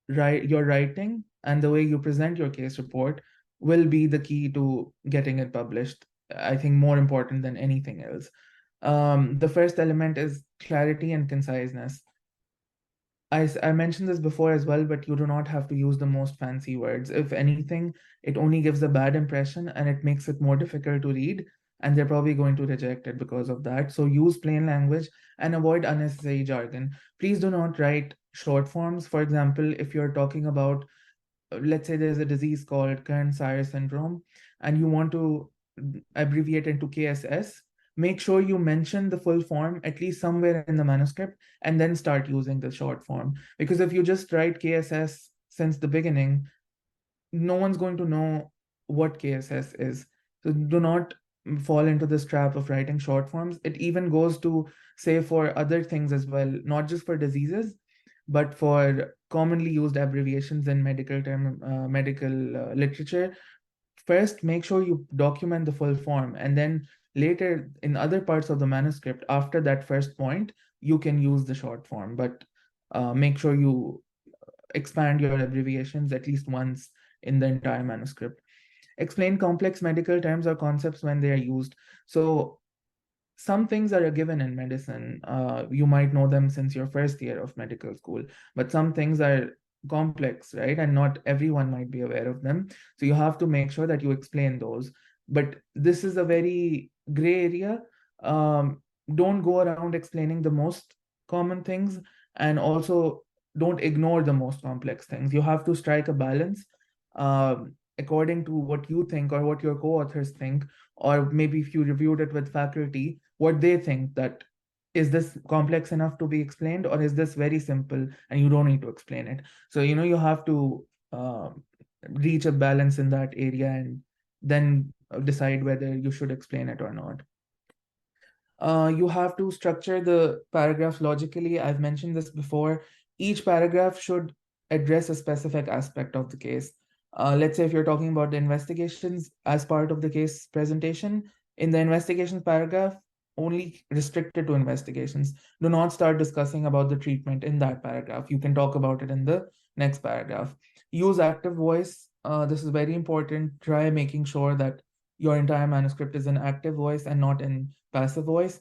your writing and the way you present your case report will be the key to getting it published. I think more important than anything else. The first element is clarity and conciseness. I mentioned this before as well, but you do not have to use the most fancy words. If anything, it only gives a bad impression and it makes it more difficult to read, and they're probably going to reject it because of that. So use plain language and avoid unnecessary jargon. Please do not write short forms. For example, if you're talking about, let's say there's a disease called Kern-Sayre syndrome, and you want to abbreviate into KSS, make sure you mention the full form at least somewhere in the manuscript and then start using the short form. Because if you just write KSS since the beginning, no one's going to know what KSS is. So do not fall into this trap of writing short forms. It even goes to say for other things as well, not just for diseases, but for commonly used abbreviations in medical literature. First, make sure you document the full form, and then later in other parts of the manuscript, after that first point, you can use the short form. But make sure you expand your abbreviations at least once in the entire manuscript. Explain complex medical terms or concepts when they are used. So some things are a given in medicine. You might know them since your first year of medical school, but some things are complex, right? And not everyone might be aware of them. So you have to make sure that you explain those. But this is a very gray area. Don't go around explaining the most common things, and also don't ignore the most complex things. You have to strike a balance according to what you think or what your co-authors think, or maybe if you reviewed it with faculty, what they think, that is this complex enough to be explained, or is this very simple and you don't need to explain it. So you have to reach a balance in that area and then decide whether you should explain it or not. You have to structure the paragraph logically. I've mentioned this before. Each paragraph should address a specific aspect of the case. Let's say if you're talking about the investigations as part of the case presentation, in the investigations paragraph, only restricted to investigations. Do not start discussing about the treatment in that paragraph. You can talk about it in the next paragraph. Use active voice. This is very important. Try making sure that your entire manuscript is in active voice and not in passive voice.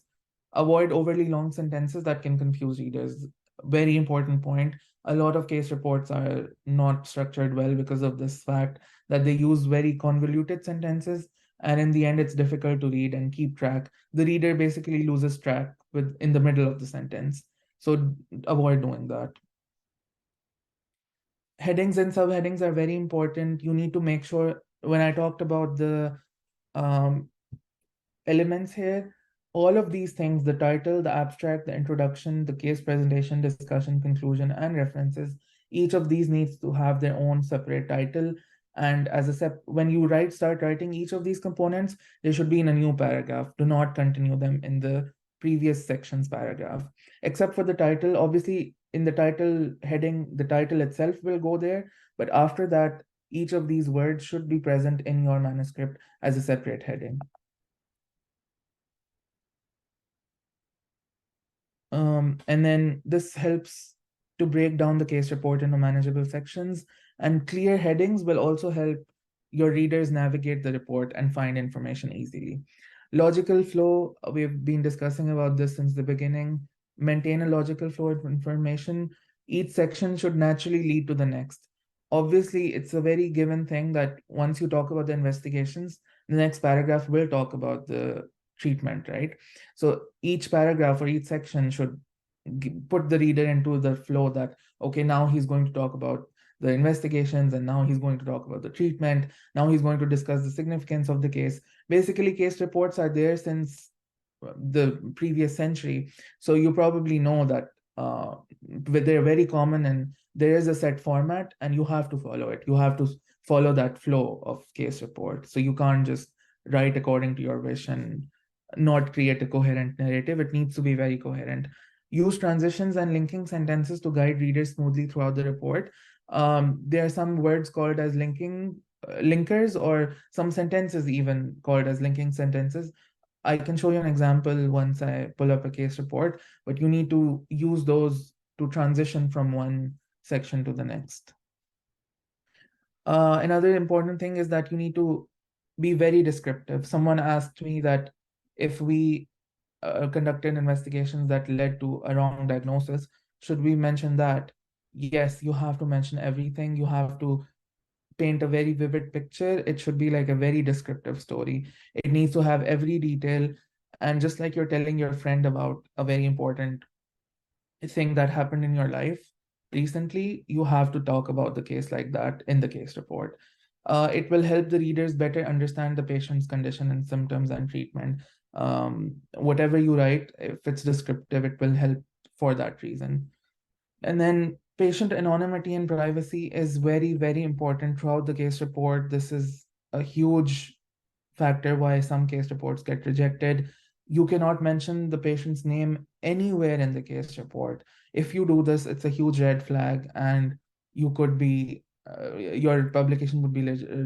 Avoid overly long sentences that can confuse readers. Very important point. A lot of case reports are not structured well because of this fact that they use very convoluted sentences, and in the end it's difficult to read and keep track. The reader basically loses track in the middle of the sentence. So avoid doing that. Headings and subheadings are very important. You need to make sure, when I talked about the um, elements here, all of these things, the title, the abstract, the introduction, the case presentation, discussion, conclusion, and references, each of these needs to have their own separate title. And when you start writing each of these components, they should be in a new paragraph. Do not continue them in the previous section's paragraph. Except for the title, obviously in the title heading, the title itself will go there, but after that, each of these words should be present in your manuscript as a separate heading. And then this helps to break down the case report into manageable sections, and clear headings will also help your readers navigate the report and find information easily. Logical flow, we've been discussing about this since the beginning. Maintain a logical flow of information. Each section should naturally lead to the next. Obviously, it's a very given thing that once you talk about the investigations, the next paragraph will talk about the treatment, right? So each paragraph or each section should put the reader into the flow that, okay, now he's going to talk about the investigations, and now he's going to talk about the treatment. Now he's going to discuss the significance of the case. Basically, case reports are there since the previous century. So you probably know that they're very common, and there is a set format and you have to follow it. You have to follow that flow of case report. So you can't just write according to your wish and not create a coherent narrative. It needs to be very coherent. Use transitions and linking sentences to guide readers smoothly throughout the report. There are some words called as linkers, or some sentences even called as linking sentences. I can show you an example once I pull up a case report, but you need to use those to transition from one section to the next. Another important thing is that you need to be very descriptive. Someone asked me that if we conducted investigations that led to a wrong diagnosis, should we mention that? Yes, you have to mention everything. You have to paint a very vivid picture. It should be like a very descriptive story. It needs to have every detail. And just like you're telling your friend about a very important thing that happened in your life recently, you have to talk about the case like that in the case report. It will help the readers better understand the patient's condition and symptoms and treatment. Whatever you write, if it's descriptive, it will help for that reason. And then patient anonymity and privacy is very, very important throughout the case report. This is a huge factor why some case reports get rejected. You cannot mention the patient's name anywhere in the case report. If you do this, it's a huge red flag, and you could be your publication would be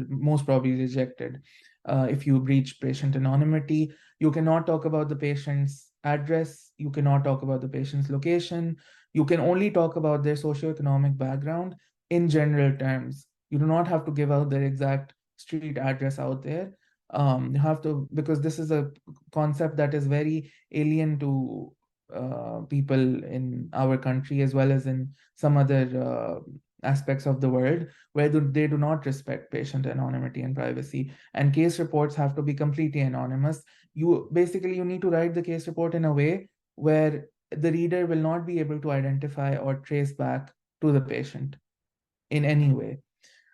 most probably rejected if you breach patient anonymity. You cannot talk about the patient's address. You cannot talk about the patient's location. You can only talk about their socioeconomic background in general terms. You do not have to give out their exact street address out there. You have to, because this is a concept that is very alien to people in our country as well as in some other aspects of the world, where they do not respect patient anonymity and privacy, and case reports have to be completely anonymous. You need to write the case report in a way where the reader will not be able to identify or trace back to the patient in any way.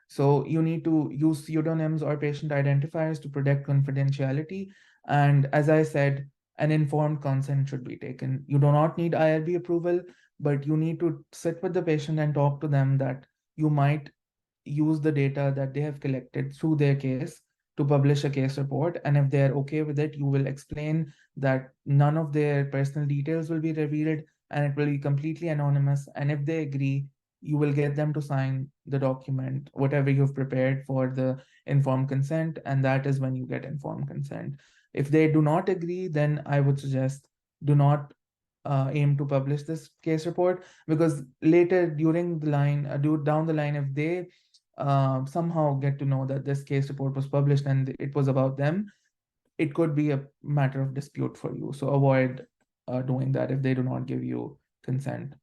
So you need to use pseudonyms or patient identifiers to protect confidentiality. And as I said, an informed consent should be taken. You do not need IRB approval, but you need to sit with the patient and talk to them that you might use the data that they have collected through their case to publish a case report. And if they're okay with it, you will explain that none of their personal details will be revealed and it will be completely anonymous. And if they agree, you will get them to sign the document, whatever you've prepared for the informed consent, and that is when you get informed consent. If they do not agree, then I would suggest do not aim to publish this case report, because later during the line, down the line, if they somehow get to know that this case report was published and it was about them, it could be a matter of dispute for you. So avoid doing that if they do not give you consent.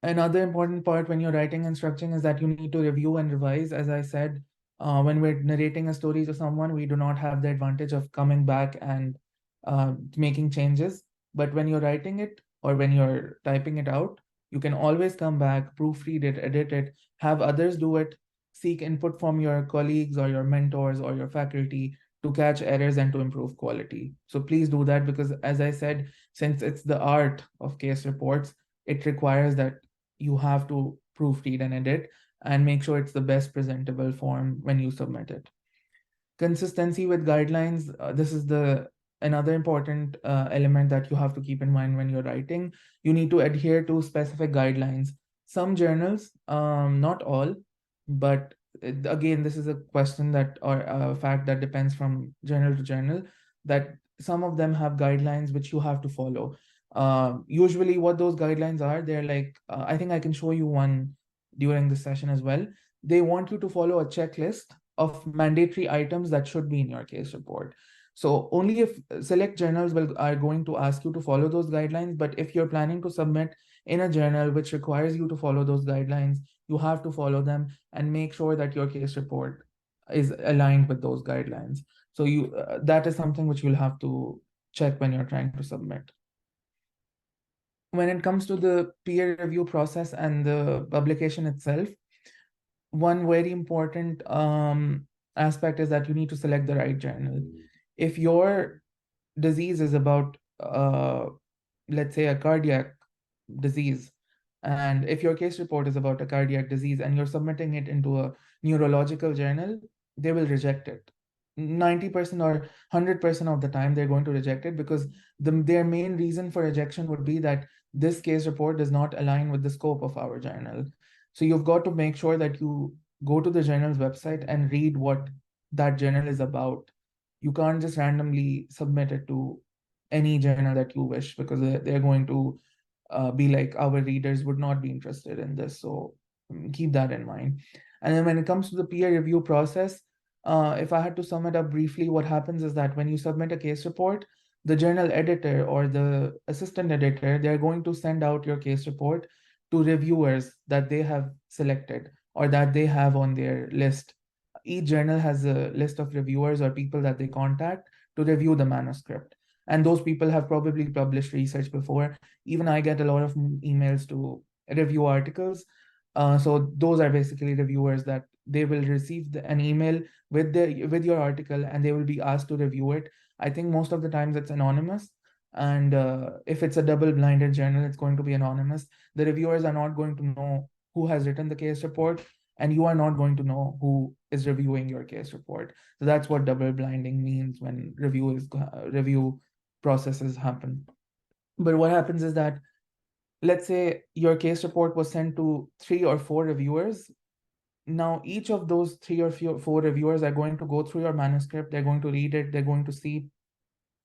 Another important part when you're writing and structuring is that you need to review and revise. As I said, when we're narrating a story to someone, we do not have the advantage of coming back and making changes. But when you're writing it or when you're typing it out, you can always come back, proofread it, edit it, have others do it, seek input from your colleagues or your mentors or your faculty to catch errors and to improve quality. So please do that, because as I said, since it's the art of case reports, it requires that you have to proofread and edit and make sure it's the best presentable form when you submit it. Consistency with guidelines. This is another important element that you have to keep in mind when you're writing. You need to adhere to specific guidelines. Some journals, not all, but again, this is a question that, or a fact that depends from journal to journal, that some of them have guidelines which you have to follow. Usually what those guidelines are, they're like, I think I can show you one during this session as well. They want you to follow a checklist of mandatory items that should be in your case report. So only if select journals are going to ask you to follow those guidelines, but if you're planning to submit in a journal which requires you to follow those guidelines, you have to follow them and make sure that your case report is aligned with those guidelines. So that is something which you'll have to check when you're trying to submit. When it comes to the peer review process and the publication itself, one very important aspect is that you need to select the right journal. If your disease is about, let's say, a cardiac disease, and if your case report is about a cardiac disease and you're submitting it into a neurological journal, they will reject it. 90% or 100% of the time, they're going to reject it because their main reason for rejection would be that this case report does not align with the scope of our journal. So you've got to make sure that you go to the journal's website and read what that journal is about. You can't just randomly submit it to any journal that you wish, because they're going to be like, our readers would not be interested in this. So keep that in mind. And then when it comes to the peer review process, if I had to sum it up briefly, what happens is that when you submit a case report, the journal editor or the assistant editor, they're going to send out your case report to reviewers that they have selected or that they have on their list. Each journal has a list of reviewers or people that they contact to review the manuscript. And those people have probably published research before. Even I get a lot of emails to review articles. So those are basically reviewers that they will receive an email with your article, and they will be asked to review it. I think most of the times it's anonymous. And if it's a double-blinded journal, it's going to be anonymous. The reviewers are not going to know who has written the case report, and you are not going to know who is reviewing your case report. So that's what double blinding means when review processes happen. But what happens is that, let's say your case report was sent to 3 or 4 reviewers. Now, each of those 3 or 4 reviewers are going to go through your manuscript. They're going to read it. They're going to see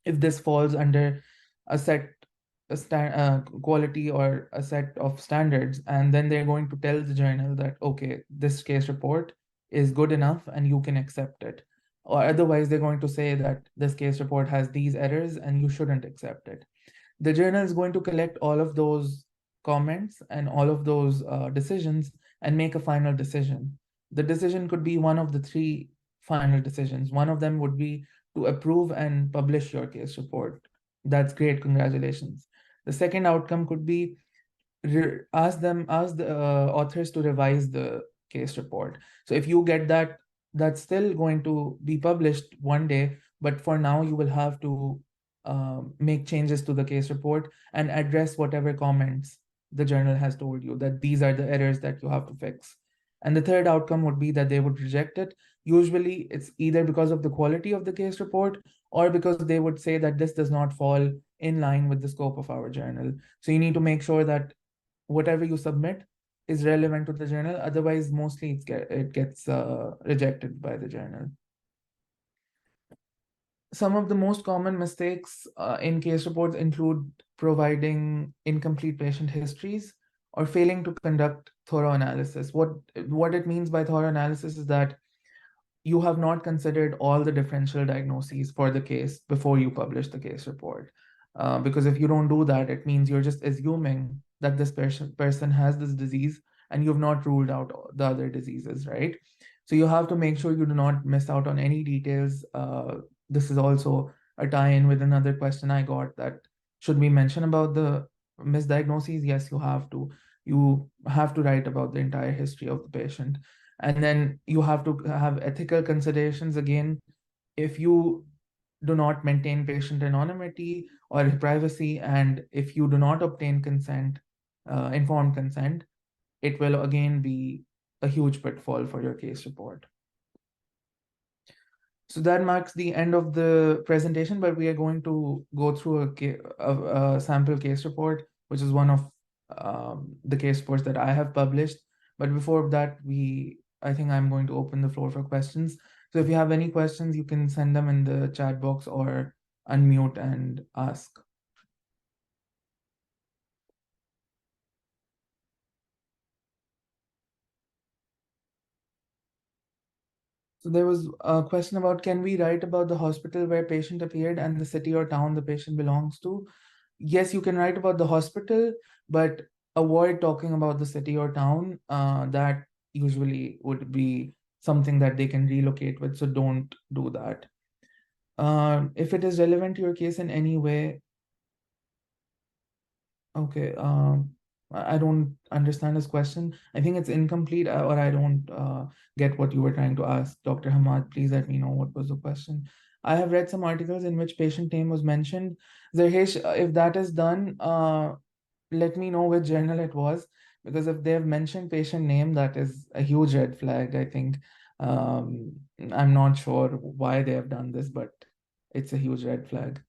if this falls under a set quality or a set of standards. And then they're going to tell the journal that, okay, this case report is good enough and you can accept it. Or otherwise, they're going to say that this case report has these errors and you shouldn't accept it. The journal is going to collect all of those comments and all of those decisions and make a final decision. The decision could be one of the 3 final decisions. One of them would be to approve and publish your case report. That's great, congratulations. The second outcome could be ask the authors to revise the case report. So if you get that, that's still going to be published one day, but for now you will have to make changes to the case report and address whatever comments the journal has told you that these are the errors that you have to fix. And the third outcome would be that they would reject it. Usually it's either because of the quality of the case report or because they would say that this does not fall in line with the scope of our journal. So you need to make sure that whatever you submit is relevant to the journal. Otherwise, mostly it gets rejected by the journal. Some of the most common mistakes in case reports include providing incomplete patient histories or failing to conduct thorough analysis. What it means by thorough analysis is that you have not considered all the differential diagnoses for the case before you publish the case report. Because if you don't do that, it means you're just assuming that this person has this disease and you've not ruled out the other diseases, right? So you have to make sure you do not miss out on any details. This is also a tie-in with another question I got, that should we mention about the misdiagnoses? Yes, you have to. You have to write about the entire history of the patient. And then you have to have ethical considerations again. If you do not maintain patient anonymity or privacy, and if you do not obtain consent, informed consent, it will again be a huge pitfall for your case report. So that marks the end of the presentation, but we are going to go through a sample case report, which is one of the case reports that I have published. But before that, I think I'm going to open the floor for questions. So if you have any questions, you can send them in the chat box or unmute and ask. So there was a question about, can we write about the hospital where patient appeared and the city or town the patient belongs to? Yes, you can write about the hospital, but avoid talking about the city or town. That usually would be something that they can relocate with, so don't do that. If it is relevant to your case in any way, okay, I don't understand his question. I think it's incomplete, or I don't get what you were trying to ask. Dr. Ahmad, please let me know what was the question. I have read some articles in which patient name was mentioned. Zarhesh, if that is done, let me know which journal it was, because if they have mentioned patient name, that is a huge red flag, I think. Um, I'm not sure why they have done this, but it's a huge red flag.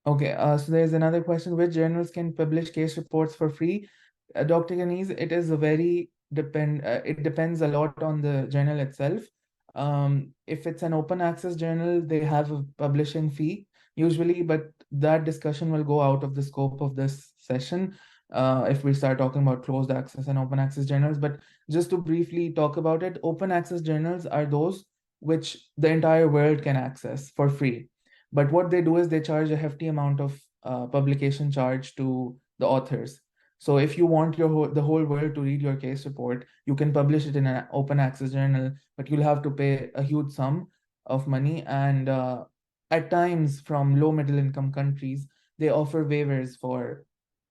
Okay, so there's another question. Which journals can publish case reports for free? Dr. Ganiz, it is a very it depends a lot on the journal itself. If it's an open access journal, they have a publishing fee usually, but that discussion will go out of the scope of this session if we start talking about closed access and open access journals. But just to briefly talk about it, open access journals are those which the entire world can access for free. But what they do is they charge a hefty amount of publication charge to the authors. So if you want the whole world to read your case report, you can publish it in an open access journal, but you'll have to pay a huge sum of money. And at times, from low middle income countries, they offer waivers for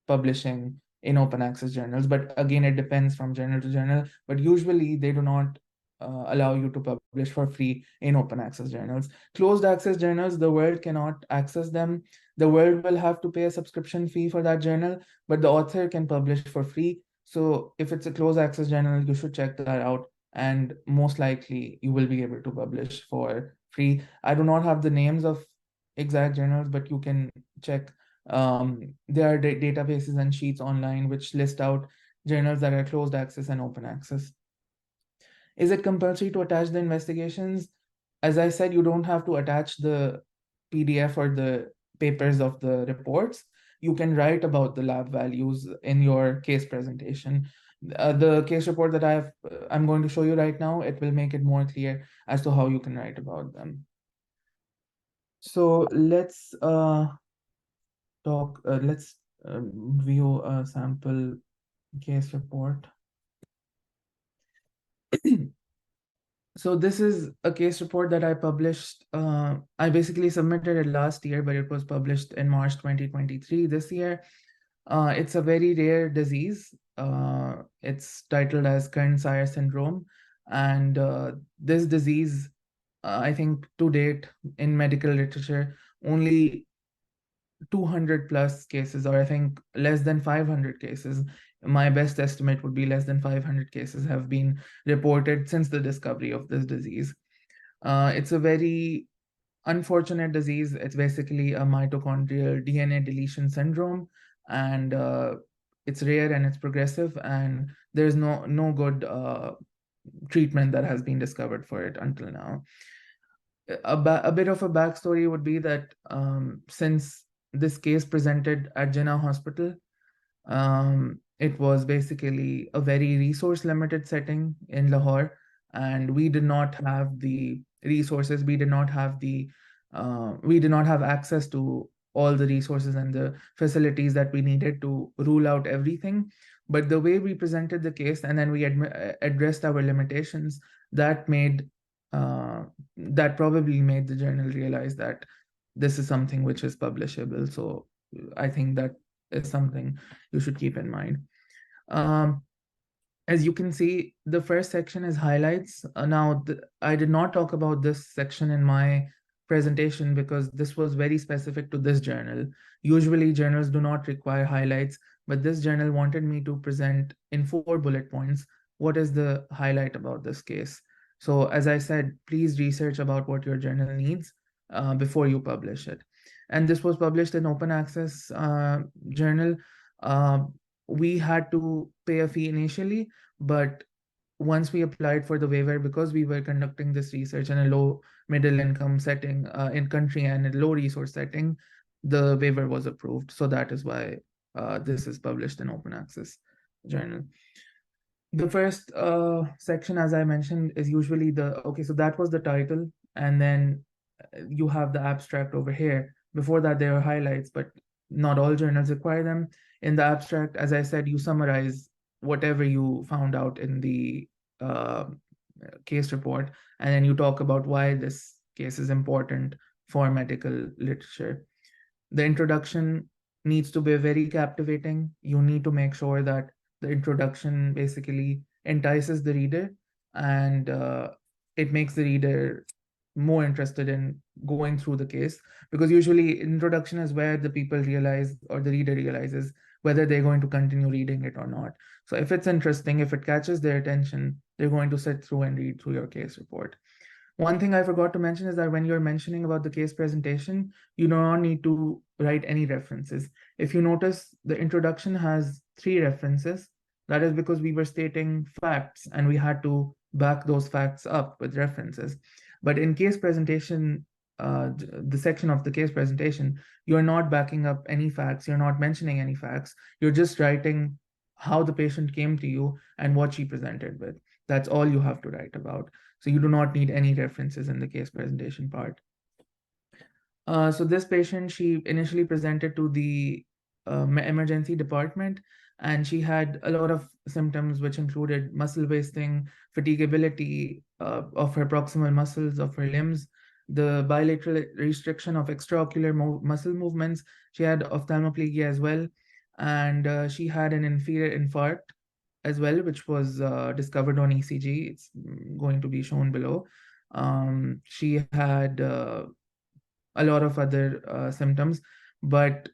publishing in open access journals. But again, it depends from journal to journal. But usually, they do not allow you to publish for free in open access journals. Closed access journals, the world cannot access them. The world will have to pay a subscription fee for that journal, but the author can publish for free. So if it's a closed access journal, you should check that out. And most likely, you will be able to publish for free. I do not have the names of exact journals, but you can check. There are databases and sheets online which list out journals that are closed access and open access. Is it compulsory to attach the investigations? As I said, you don't have to attach the PDF or the papers of the reports. You can write about the lab values in your case presentation. The case report that I'm going to show you right now, it will make it more clear as to how you can write about them. So let's view a sample case report. So this is a case report that I published. I basically submitted it last year, but it was published in March 2023 this year. It's a very rare disease. It's titled as Kern-Sire syndrome. And this disease, I think to date in medical literature, only 200 plus cases, or I think less than 500 cases. My best estimate would be less than 500 cases have been reported since the discovery of this disease. It's a very unfortunate disease. It's basically a mitochondrial DNA deletion syndrome, and it's rare and it's progressive, and there's no good treatment that has been discovered for it until now. A bit of a backstory would be that since this case presented at Jinnah Hospital, it was basically a very resource limited setting in Lahore, and we did not have the resources. We did not have access to all the resources and the facilities that we needed to rule out everything. But the way we presented the case and then we addressed our limitations, that made that probably made the journal realize that this is something which is publishable. So I think that is something you should keep in mind. As you can see, the first section is highlights. I did not talk about this section in my presentation because this was very specific to this journal. Usually journals do not require highlights, but this journal wanted me to present in 4 bullet points what is the highlight about this case. So as I said, please research about what your journal needs before you publish it. And this was published in open access journal. Uh, we had to pay a fee initially, but once we applied for the waiver, because we were conducting this research in a low middle income setting in country and a low resource setting, the waiver was approved. So that is why this is published in open access journal. The first section, as I mentioned, is usually so that was the title, and then you have the abstract over here. Before that, there are highlights, but not all journals require them. In the abstract, as I said, you summarize whatever you found out in the uh, case report, and then you talk about why this case is important for medical literature. The introduction needs to be very captivating. You need to make sure that the introduction basically entices the reader, and it makes the reader more interested in going through the case, because usually introduction is where the people realize, or the reader realizes, whether they're going to continue reading it or not. So if it's interesting, if it catches their attention, they're going to sit through and read through your case report. One thing I forgot to mention is that when you're mentioning about the case presentation, you do not need to write any references. If you notice, the introduction has 3 references. That is because we were stating facts and we had to back those facts up with references. But in case presentation, the section of the case presentation, you're not backing up any facts, you're not mentioning any facts, you're just writing how the patient came to you and what she presented with. That's all you have to write about. So you do not need any references in the case presentation part. So this patient, she initially presented to the emergency department, and she had a lot of symptoms, which included muscle wasting, fatigability of her proximal muscles of her limbs, the bilateral restriction of extraocular muscle movements. She had ophthalmoplegia as well, and she had an inferior infarct as well, which was discovered on ECG. It's going to be shown below. She had a lot of other symptoms, but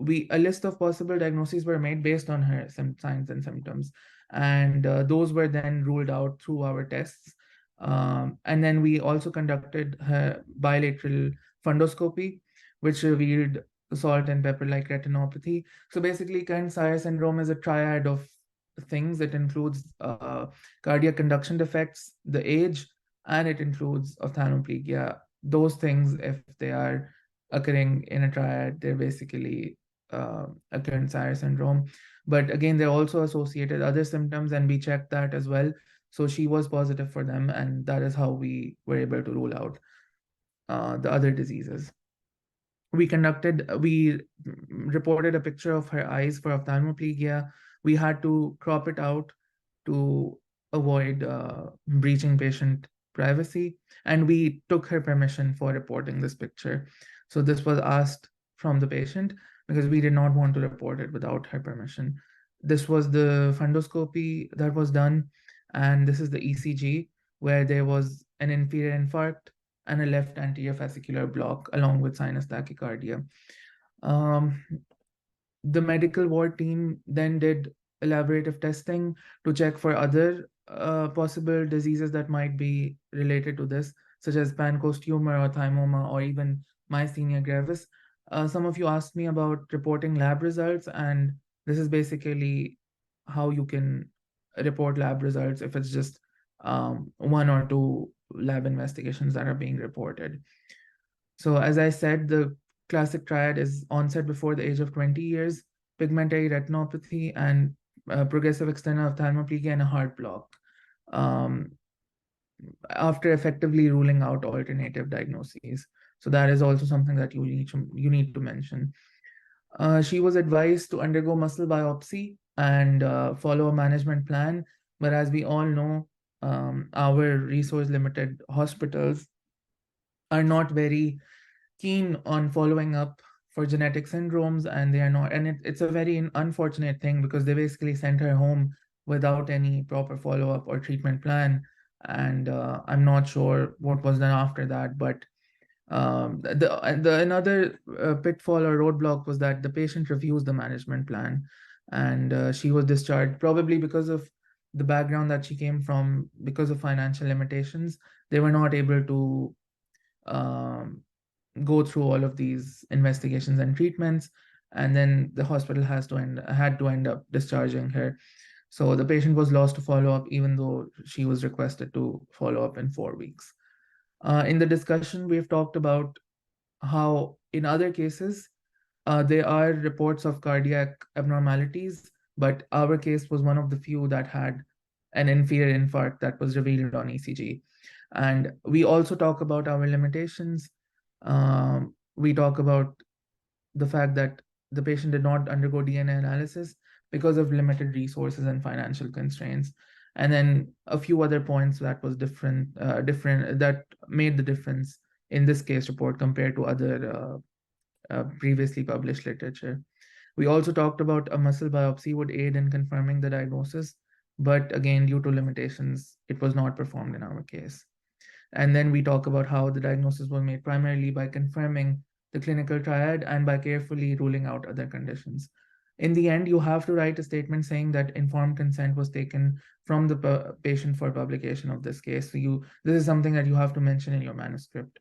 a list of possible diagnoses were made based on her signs and symptoms, and those were then ruled out through our tests. And then we also conducted her bilateral fundoscopy, which revealed salt and pepper-like retinopathy. So basically, Kearns-Sayre syndrome is a triad of things. It includes cardiac conduction defects, the age, and it includes ophthalmoplegia. Those things, if they are occurring in a triad, they're basically a Kearns-Sayre syndrome. But again, they're also associated other symptoms, and we checked that as well. So she was positive for them, and that is how we were able to rule out the other diseases. We reported a picture of her eyes for ophthalmoplegia. We had to crop it out to avoid breaching patient privacy, and we took her permission for reporting this picture. So this was asked from the patient because we did not want to report it without her permission. This was the fundoscopy that was done, and this is the ECG, where there was an inferior infarct and a left anterior fascicular block along with sinus tachycardia. The medical ward team then did elaborative testing to check for other possible diseases that might be related to this, such as Pancoast tumor or thymoma or even myasthenia gravis. Some of you asked me about reporting lab results, and this is basically how you can report lab results if it's just 1 or 2 lab investigations that are being reported. So as I said, the classic triad is onset before the age of 20 years, pigmentary retinopathy, and progressive external ophthalmoplegia and a heart block, um, after effectively ruling out alternative diagnoses. So that is also something that you need to mention. She was advised to undergo muscle biopsy and follow a management plan. But as we all know, our resource limited hospitals are not very keen on following up for genetic syndromes, and they are not, and it's a very unfortunate thing because they basically sent her home without any proper follow-up or treatment plan. And I'm not sure what was done after that, but the another pitfall or roadblock was that the patient refused the management plan, and she was discharged probably because of the background that she came from. Because of financial limitations, they were not able to um, go through all of these investigations and treatments, and then the hospital had to end up discharging her. So the patient was lost to follow up, even though she was requested to follow up in 4 weeks. In the discussion, we've talked about how in other cases there are reports of cardiac abnormalities, but our case was one of the few that had an inferior infarct that was revealed on ECG. And we also talk about our limitations. We talk about the fact that the patient did not undergo DNA analysis because of limited resources and financial constraints. And then a few other points that was different that made the difference in this case report compared to other previously published literature. We also talked about a muscle biopsy would aid in confirming the diagnosis, but again, due to limitations, it was not performed in our case. And then we talk about how the diagnosis was made primarily by confirming the clinical triad and by carefully ruling out other conditions. In the end, you have to write a statement saying that informed consent was taken from the patient for publication of this case. So this is something that you have to mention in your manuscript.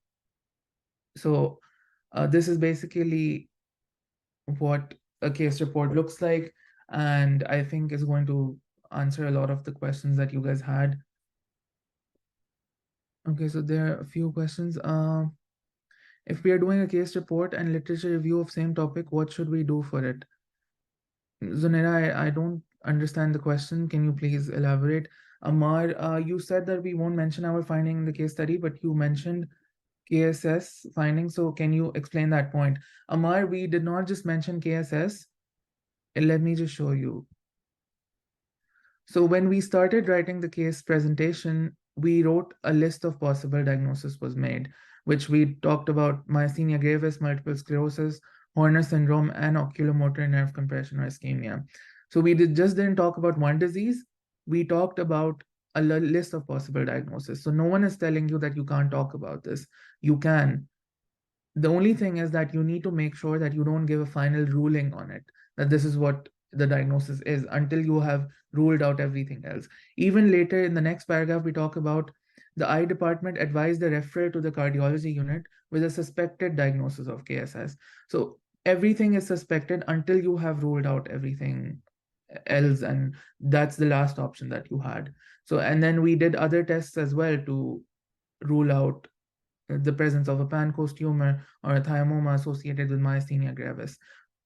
So this is basically what a case report looks like, and I think is going to answer a lot of the questions that you guys had. Okay, so there are a few questions. If we are doing a case report and literature review of same topic, what should we do for it? Zunaira, I don't understand the question. Can you please elaborate? Amar, you said that we won't mention our finding in the case study, but you mentioned KSS finding. So can you explain that point? Amar, we did not just mention KSS. Let me just show you. So when we started writing the case presentation, we wrote a list of possible diagnoses was made, which we talked about myasthenia gravis, multiple sclerosis, Horner syndrome, and oculomotor nerve compression or ischemia. So we just didn't talk about one disease. We talked about a list of possible diagnoses. So no one is telling you that you can't talk about this. You can. The only thing is that you need to make sure that you don't give a final ruling on it, that this is what the diagnosis is, until you have ruled out everything else. Even later in the next paragraph, we talk about the eye department advised the referral to the cardiology unit with a suspected diagnosis of KSS. So everything is suspected until you have ruled out everything else, and that's the last option that you had. So, and then we did other tests as well to rule out the presence of a Pancoast tumor or a thymoma associated with myasthenia gravis,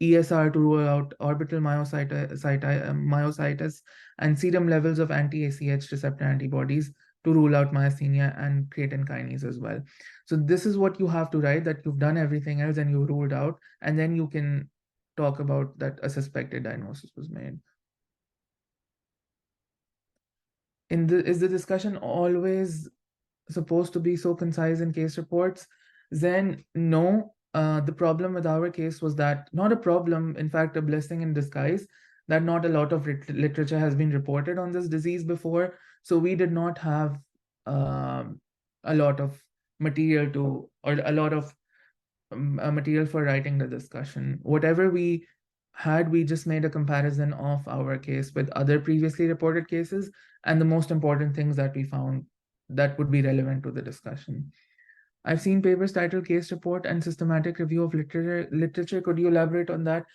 ESR to rule out orbital myositis, and serum levels of anti-ACH receptor antibodies to rule out myasthenia and creatine kinase as well. So this is what you have to write, that you've done everything else and you ruled out, and then you can talk about that a suspected diagnosis was made. Is the discussion always supposed to be so concise in case reports? Then no. The problem with our case was that, not a problem, in fact, a blessing in disguise, that not a lot of literature has been reported on this disease before. So we did not have a lot of material material for writing the discussion. Whatever we had, we just made a comparison of our case with other previously reported cases and the most important things that we found that would be relevant to the discussion. I've seen papers titled case report and systematic review of literature. Could you elaborate on that?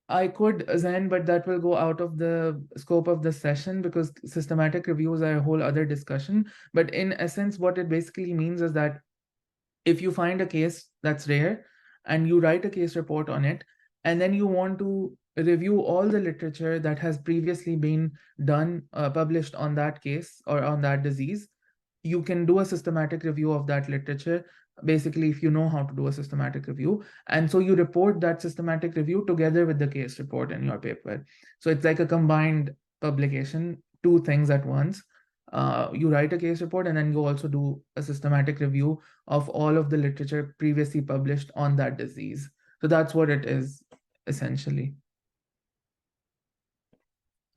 I could, Zen, but that will go out of the scope of the session because systematic reviews are a whole other discussion. But in essence, what it basically means is that if you find a case that's rare and you write a case report on it, and then you want to review all the literature that has previously been done, published on that case or on that disease, you can do a systematic review of that literature, basically, if you know how to do a systematic review. And so you report that systematic review together with the case report in your paper. So it's like a combined publication, two things at once. You write a case report and then you also do a systematic review of all of the literature previously published on that disease. So that's what it is, essentially.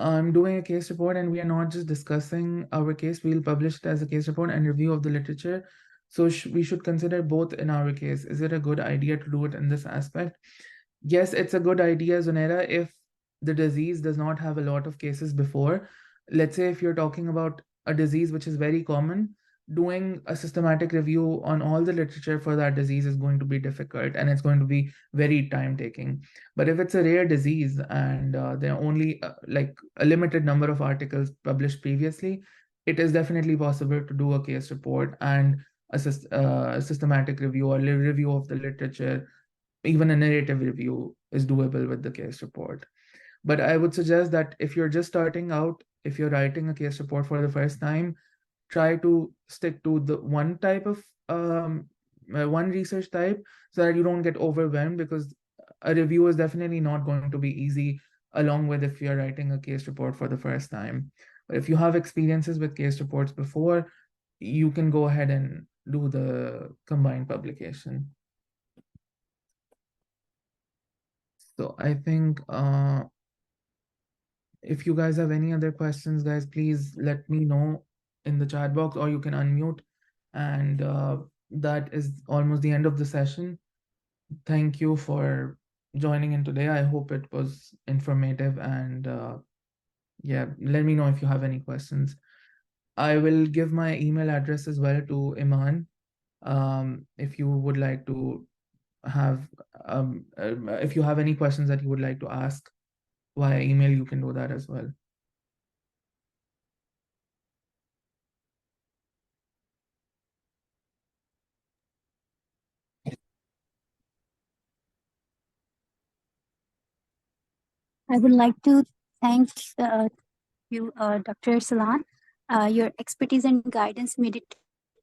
I'm doing a case report and we are not just discussing our case, we'll publish it as a case report and review of the literature. So we should consider both in our case. Is it a good idea to do it in this aspect? Yes, it's a good idea, Zunaira, if the disease does not have a lot of cases before. Let's say if you're talking about a disease which is very common, doing a systematic review on all the literature for that disease is going to be difficult and it's going to be very time-taking. But if it's a rare disease and there are only like a limited number of articles published previously, it is definitely possible to do a case report and a systematic review or review of the literature. Even a narrative review is doable with the case report. But I would suggest that if you're just starting out, if you're writing a case report for the first time, try to stick to the one type of one research type, so that you don't get overwhelmed, because a review is definitely not going to be easy, along with if you're writing a case report for the first time. But if you have experiences with case reports before, you can go ahead and do the combined publication. So I think if you guys have any other questions, guys, please let me know in the chat box, or you can unmute. And that is almost the end of the session. Thank you for joining in today. I hope it was informative, and yeah, let me know if you have any questions. I will give my email address as well to Eeman. If you would like to have, if you have any questions that you would like to ask via email, you can do that as well. I would like to thank you, Dr. Arsalan. Your expertise and guidance made it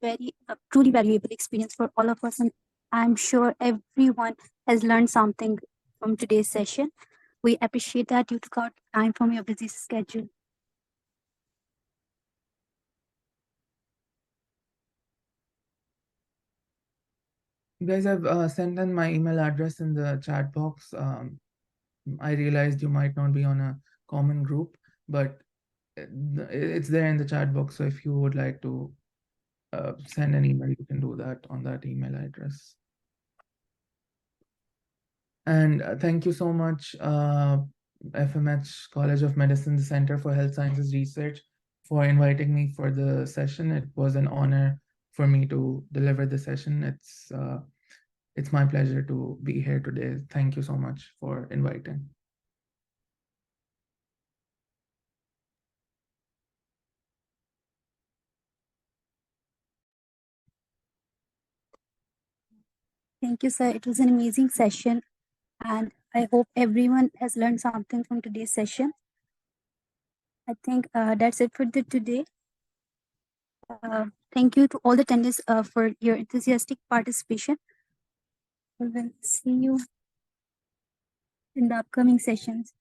very truly valuable experience for all of us, and I'm sure everyone has learned something from today's session. We appreciate that you took out time from your busy schedule. You guys have sent in my email address in the chat box. I realized you might not be on a common group, but it's there in the chat box. So if you would like to send an email, you can do that on that email address. And thank you so much, FMH College of Medicine Center for Health Sciences Research, for inviting me for the session. It was an honor for me to deliver the session. It's my pleasure to be here today. Thank you so much for inviting. Thank you, sir. It was an amazing session, and I hope everyone has learned something from today's session. I think that's it for today. Thank you to all the attendees for your enthusiastic participation. We will see you in the upcoming sessions.